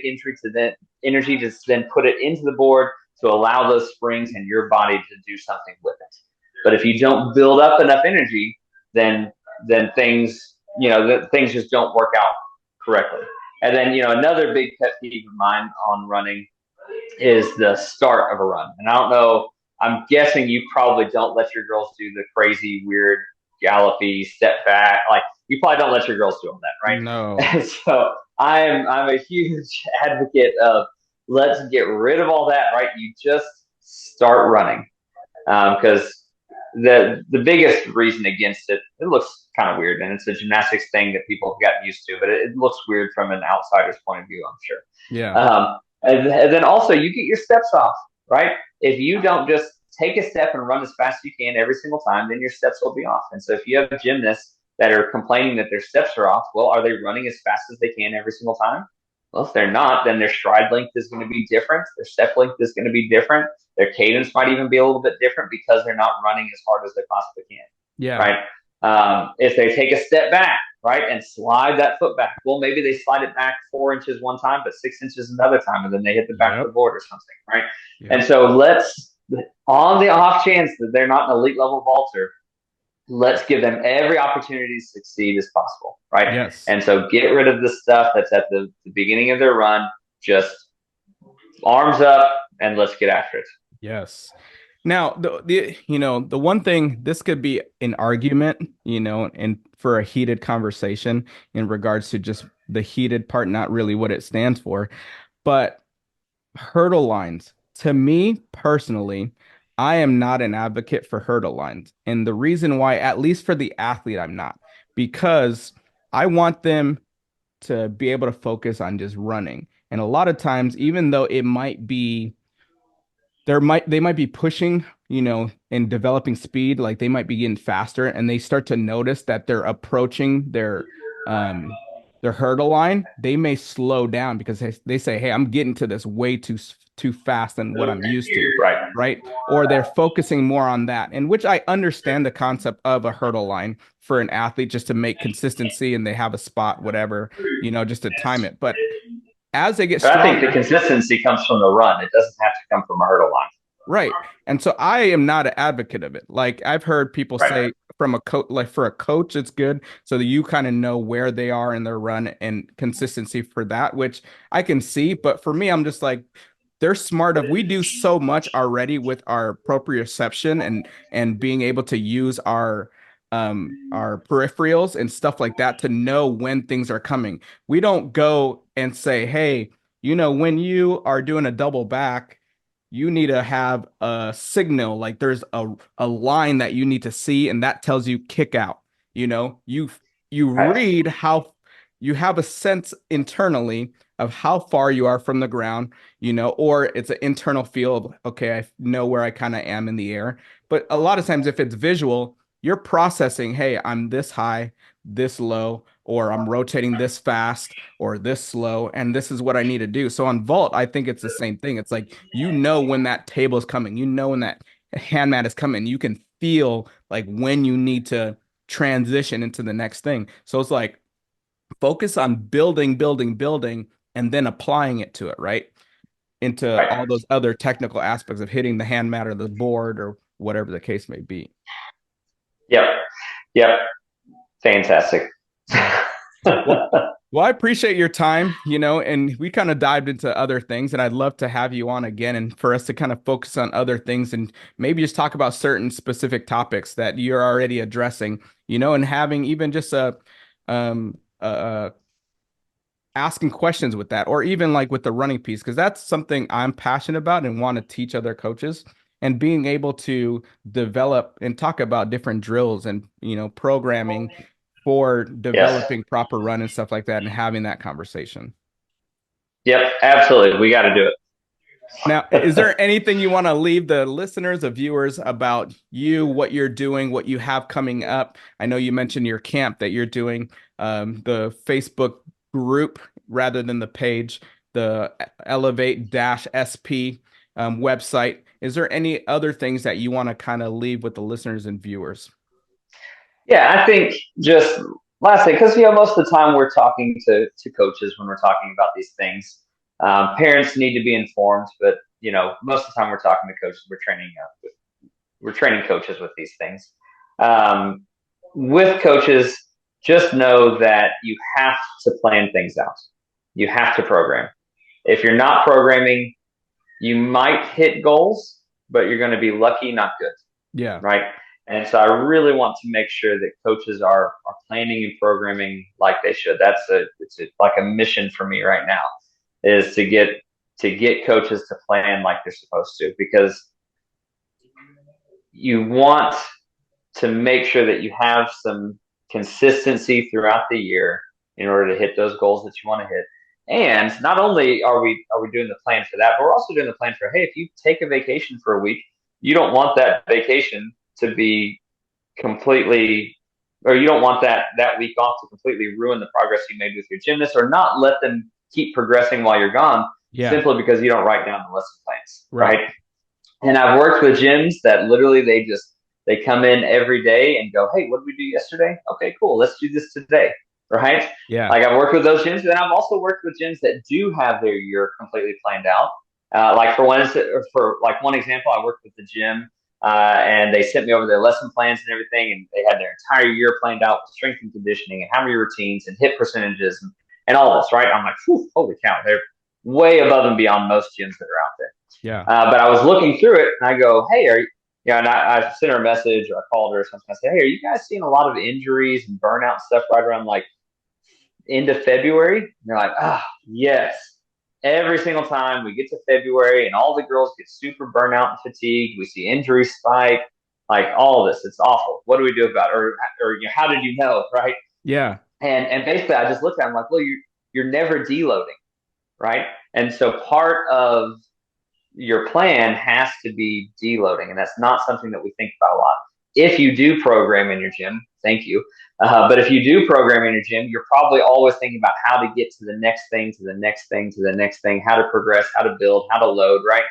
energy to then put it into the board to allow those springs and your body to do something with it. But if you don't build up enough energy, then things that things just don't work out correctly. And then, another big pet peeve of mine on running is the start of a run. And I don't know, I'm guessing you probably don't let your girls do the crazy, weird, gallopy step back. Like, you probably don't let your girls do all that, right? No. And so I'm a huge advocate of let's get rid of all that, right? You just start running because the biggest reason against it, it looks kind of weird, and it's a gymnastics thing that people have gotten used to, but it looks weird from an outsider's point of view, I'm sure. Yeah. And then also you get your steps off, right? If you don't just take a step and run as fast as you can every single time, then your steps will be off. And so if you have gymnasts that are complaining that their steps are off, well, are they running as fast as they can every single time? Well, if they're not, then their stride length is going to be different. Their step length is going to be different. Their cadence might even be a little bit different because they're not running as hard as they possibly can, Yeah. right? If they take a step back, right, and slide that foot back, well, maybe they slide it back 4 inches one time, but 6 inches another time, and then they hit the back of Yep. the board or something, right? And Yep. so on the off chance that they're not an elite level vaulter, let's give them every opportunity to succeed as possible, right? Yes. And so get rid of the stuff that's at the beginning of their run, just arms up and let's get after it. Yes. Now, the one thing, this could be an argument, and for a heated conversation in regards to just the heated part, not really what it stands for, but hurdle lines. To me personally, I am not an advocate for hurdle lines. And the reason why, at least for the athlete, I'm not, because I want them to be able to focus on just running. And a lot of times, even though it might be they might be pushing, and developing speed, like they might be getting faster and they start to notice that they're approaching um their hurdle line, they may slow down because they say, "Hey, I'm getting to this way too fast than what I'm used to." Right. Right? Or they're focusing more on that. And which I understand the concept of a hurdle line for an athlete just to make consistency and they have a spot, whatever, just to time it. But as they get But I think the stronger. consistency comes from the run. It doesn't have to come from a hurdle line. Right. And so I am not an advocate of it. Like I've heard people Right. say from a coach, like for a coach, it's good so that you kind of know where they are in their run and consistency for that, which I can see. But for me, I'm just like, they're smart of we do so much already with our proprioception and being able to use our peripherals and stuff like that to know when things are coming. We don't go and say, hey, when you are doing a double back, you need to have a signal, like there's a line that you need to see and that tells you kick out. You Right. read how you have a sense internally of how far you are from the ground, or it's an internal feel of, okay, I know where I kind of am in the air. But a lot of times if it's visual, you're processing, hey, I'm this high, this low, or I'm rotating this fast or this slow, and this is what I need to do. So on vault, I think it's the same thing. It's like when that table is coming, when that hand mat is coming, you can feel like when you need to transition into the next thing. So it's like focus on building, building, building, and then applying it to it, right? Into all Right. those other technical aspects of hitting the hand mat or the board or whatever the case may be. Yep. Yep. Fantastic. Yeah. Well, well, I appreciate your time, and we kind of dived into other things, and I'd love to have you on again and for us to kind of focus on other things and maybe just talk about certain specific topics that you're already addressing, and having even just a asking questions with that, or even like with the running piece, because that's something I'm passionate about and want to teach other coaches. And being able to develop and talk about different drills and programming for Yes. developing proper run and stuff like that, and having that conversation. Yep. Absolutely. We got to do Now, is it. there anything you want to leave the listeners, the viewers about you, what you're doing, what you have coming up? I know you mentioned your camp that you're doing, the Facebook group rather than the page, the Elevate-SP website. Is there any other things that you want to kind of leave with the listeners and viewers? Yeah, I think just last thing, because most of the time we're talking to coaches when we're talking about these things. Parents need to be informed, but most of the time we're talking to coaches. We're training coaches with these things. With coaches, just know that you have to plan things out. You have to program. If you're not programming, you might hit goals, but you're going to be lucky, not good, Yeah. right? And so I really want to make sure that coaches are planning and programming like they should. Like a mission for me right now is to get coaches to plan like they're supposed to, because you want to make sure that you have some consistency throughout the year in order to hit those goals that you want to hit. And not only are we doing the plan for that, but we're also doing the plan for, hey, if you take a vacation for a week, you don't want that vacation to be completely, or you don't want that week off to completely ruin the progress you made with your gymnast, or not let them keep progressing while you're gone Yeah. simply because you don't write down the lesson plans, Right. right? And I've worked with gyms that literally they come in every day and go, hey, what did we do yesterday? Okay, cool. Let's do this today. Right. Yeah. Like I've worked with those gyms, and I've also worked with gyms that do have their year completely planned out. Like for like one example, I worked with the gym, and they sent me over their lesson plans and everything, and they had their entire year planned out with strength and conditioning and how many routines and hit percentages and all this. Right. I'm like, holy cow, they're way above and beyond most gyms that are out there. Yeah. But I was looking through it and I go, hey, are you, and I sent her a message or I called her or something. I said, hey, are you guys seeing a lot of injuries and burnout stuff right around like end of February? And they're like, yes. Every single time we get to February and all the girls get super burnout and fatigued, we see injuries spike, like all this. It's awful. What do we do about it? Or how did you know, right? Yeah. And basically, I just looked at it. I'm like, well, you're never deloading, right? And so part of your plan has to be deloading, and that's not something that we think about a lot. If you do program in your gym, thank you. But if you do program in your gym, you're probably always thinking about how to get to the next thing, to the next thing, to the next thing, how to progress, how to build, how to load, right?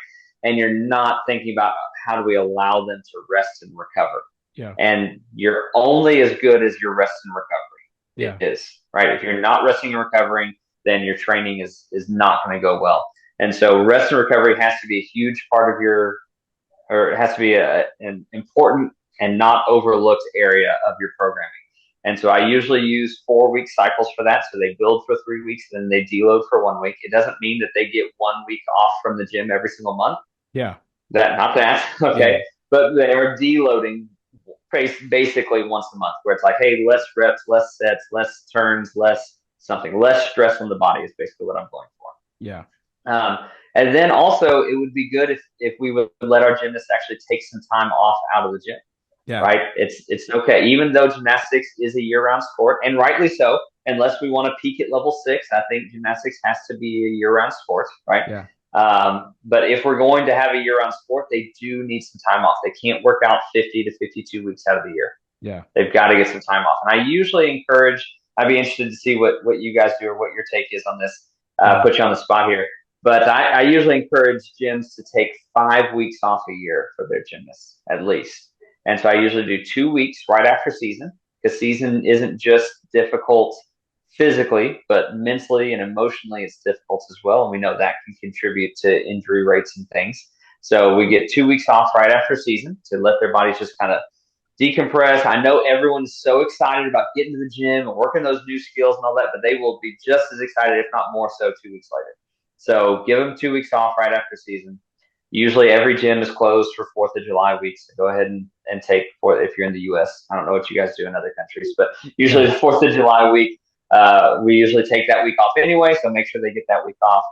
And you're not thinking about how do we allow them to rest and recover. Yeah. And you're only as good as your rest and recovery Yeah. is, right? If you're not resting and recovering, then your training is not going to go well. And so rest and recovery has to be a huge part of or it has to be an important and not overlooked area of your programming. And so I usually use 4 week cycles for that. So they build for 3 weeks, then they deload for 1 week. It doesn't mean that they get 1 week off from the gym every single month. Yeah. Not that, Yeah. okay. But they are deloading basically once a month, where it's like, hey, less reps, less sets, less turns, less something, less stress on the body is basically what I'm going for. Yeah. Um, and then also, it would be good if we would let our gymnasts actually take some time off out of the gym, Yeah. right? It's okay, even though gymnastics is a year-round sport, and rightly so. Unless we want to peak at level 6, I think gymnastics has to be a year-round sport, right? Yeah. But if we're going to have a year-round sport, they do need some time off. They can't work out 50 to 52 weeks out of the year. Yeah. They've got to get some time off. And I usually encourage. I'd be interested to see what you guys do or what your take is on this. Yeah. Put you on the spot here. But I usually encourage gyms to take 5 weeks off a year for their gymnasts, at least. And so I usually do 2 weeks right after season, because season isn't just difficult physically, but mentally and emotionally, it's difficult as well. And we know that can contribute to injury rates and things. So we get 2 weeks off right after season to let their bodies just kind of decompress. I know everyone's so excited about getting to the gym and working those new skills and all that, but they will be just as excited, if not more so, 2 weeks later. So give them 2 weeks off right after season. Usually every gym is closed for 4th of July week. So go ahead and take, for if you're in the US. I don't know what you guys do in other countries, but usually Yeah. the 4th of July week, we usually take that week off anyway. So make sure they get that week off.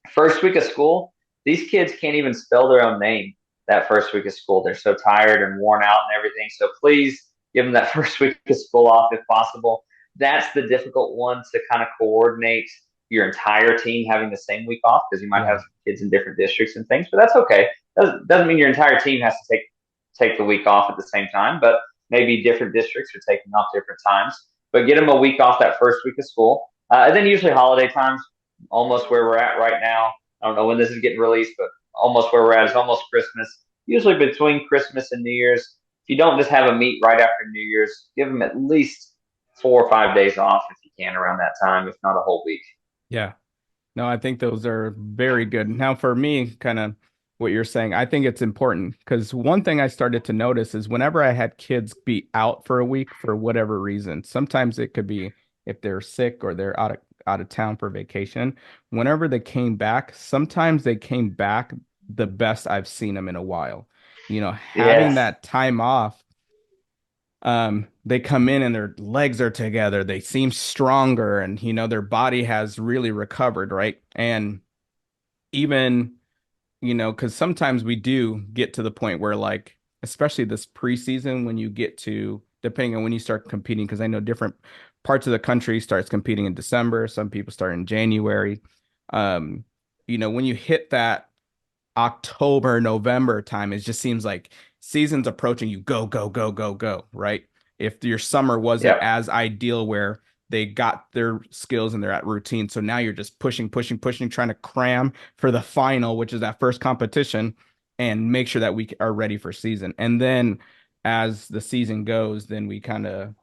First week of school, these kids can't even spell their own name that first week of school. They're so tired and worn out and everything. So please give them that first week of school off if possible. That's the difficult one to kind of coordinate your entire team having the same week off, because you might Yeah. have kids in different districts and things, but that's okay. Doesn't mean your entire team has to take the week off at the same time, but maybe different districts are taking off different times. But get them a week off that first week of school. And then usually holiday times, almost where we're at right now. I don't know when this is getting released, but almost where we're at is almost Christmas. Usually between Christmas and New Year's, if you don't just have a meet right after New Year's, give them at least 4 or 5 days off if you can around that time, if not a whole week. Yeah. No, I think those are very good. Now, for me, kind of what you're saying. I think it's important because one thing I started to notice is whenever I had kids be out for a week for whatever reason, sometimes it could be if they're sick or they're out of town for vacation. Whenever they came back, sometimes they came back the best I've seen them in a while. Having Yes. that time off, they come in and their legs are together, they seem stronger, and their body has really recovered, right? And even because sometimes we do get to the point where, like, especially this preseason, when you get to, depending on when you start competing, because I know different parts of the country starts competing in December, some people start in January. Um, when you hit that October, November time, it just seems like season's approaching, you go, go, go, go, go, right? If your summer wasn't Yep. as ideal where they got their skills and they're at routine. So now you're just pushing, pushing, pushing, trying to cram for the final, which is that first competition, and make sure that we are ready for season. And then as the season goes, then we kind of,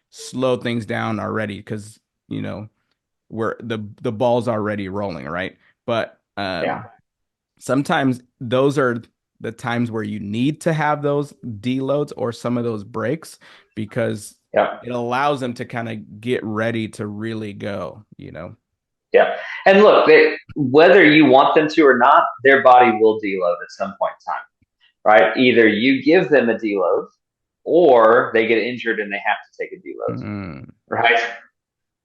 slow things down already because, we're the ball's already rolling, right? But Yeah. sometimes those are the times where you need to have those deloads or some of those breaks because Yep. it allows them to kind of get ready to really go. Yep. And look, whether you want them to or not, their body will deload at some point in time, right? Either you give them a deload or they get injured and they have to take a deload, Mm, right?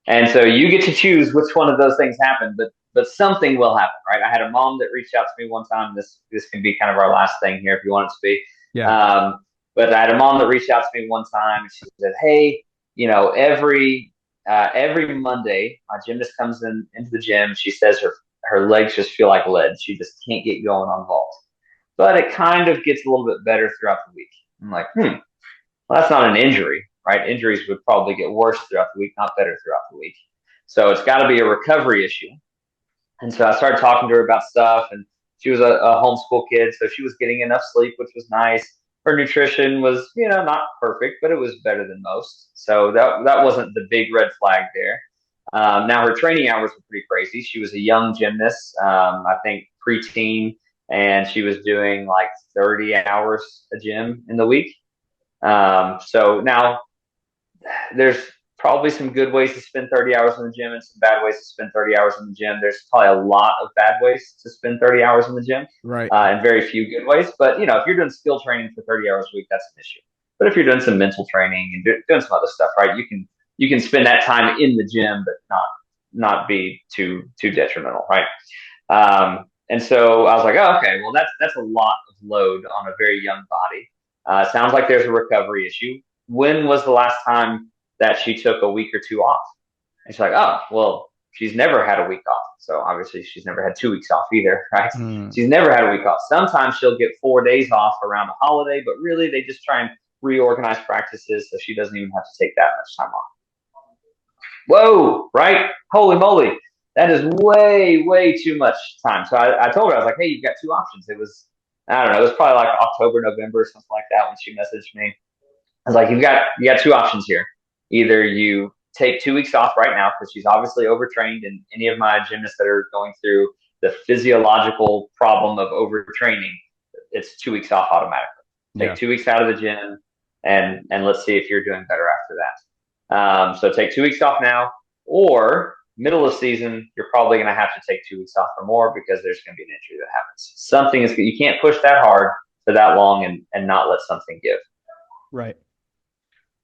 And so you get to choose which one of those things happen, but something will happen, right? I had a mom that reached out to me one time. This can be kind of our last thing here if you want it to be. yeah. Um, but I had a mom that reached out to me one time and she said, "Hey, every Monday, my gymnast comes into the gym. She says her legs just feel like lead. She just can't get going on vault, but it kind of gets a little bit better throughout the week." I'm like, well, that's not an injury, right? Injuries would probably get worse throughout the week, not better throughout the week. So it's got to be a recovery issue. And so I started talking to her about stuff, and she was a homeschool kid, so she was getting enough sleep, which was nice. Her nutrition was, not perfect, but it was better than most. So that wasn't the big red flag there. Now her training hours were pretty crazy. She was a young gymnast, I think preteen, and she was doing like 30 hours a gym in the week. So now there's probably some good ways to spend 30 hours in the gym and some bad ways to spend 30 hours in the gym. There's probably a lot of bad ways to spend 30 hours in the gym, Right. and very few good ways. But, if you're doing skill training for 30 hours a week, that's an issue. But if you're doing some mental training and doing some other stuff, right, you can spend that time in the gym, but not be too detrimental, right? And so I was like, oh, okay, well that's a lot of load on a very young body. Sounds like there's a recovery issue. When was the last time that she took a week or two off? And she's like, oh, well, she's never had a week off. So obviously she's never had 2 weeks off either, right? Mm, She's never had a week off. Sometimes she'll get 4 days off around a holiday, but really they just try and reorganize practices so she doesn't even have to take that much time off. Whoa, right? Holy moly. That is way, way too much time. So I told her, I was like, hey, you've got two options. I don't know, it was probably like October, November, something like that when she messaged me. I was like, you got two options here. Either you take 2 weeks off right now because she's obviously overtrained, and any of my gymnasts that are going through the physiological problem of overtraining, it's 2 weeks off automatically. yeah. Take 2 weeks out of the gym, and let's see if you're doing better after that. So take 2 weeks off now, or middle of season, you're probably going to have to take 2 weeks off or more because there's going to be an injury that happens. Something is you can't push that hard for that long and not let something give. Right.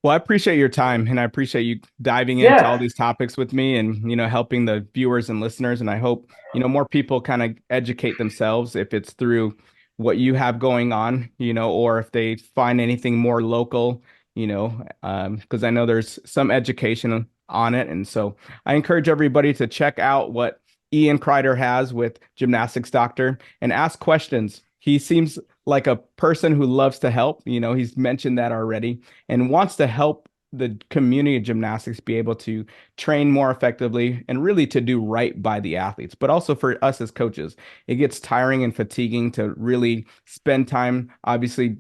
Well, I appreciate your time and I appreciate you diving into all Yeah, these topics with me and, helping the viewers and listeners. And I hope, more people kind of educate themselves if it's through what you have going on, or if they find anything more local, because I know there's some education on it. And so I encourage everybody to check out what Ian Crider has with Gymnastics Doctor and ask questions. He seems like a person who loves to help. He's mentioned that already and wants to help the community of gymnastics be able to train more effectively and really to do right by the athletes, but also for us as coaches. It gets tiring and fatiguing to really spend time, obviously,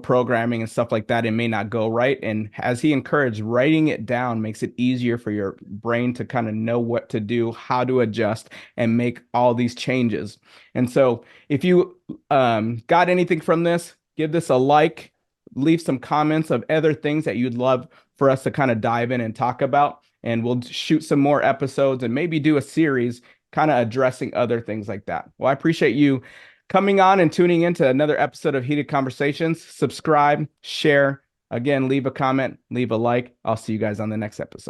programming and stuff like that. It may not go right. And as he encouraged, writing it down makes it easier for your brain to kind of know what to do, how to adjust, and make all these changes. And so if you got anything from this, give this a like, leave some comments of other things that you'd love for us to kind of dive in and talk about. And we'll shoot some more episodes and maybe do a series kind of addressing other things like that. Well, I appreciate you coming on and tuning into another episode of Heated Conversations. Subscribe, share, again, leave a comment, leave a like. I'll see you guys on the next episode.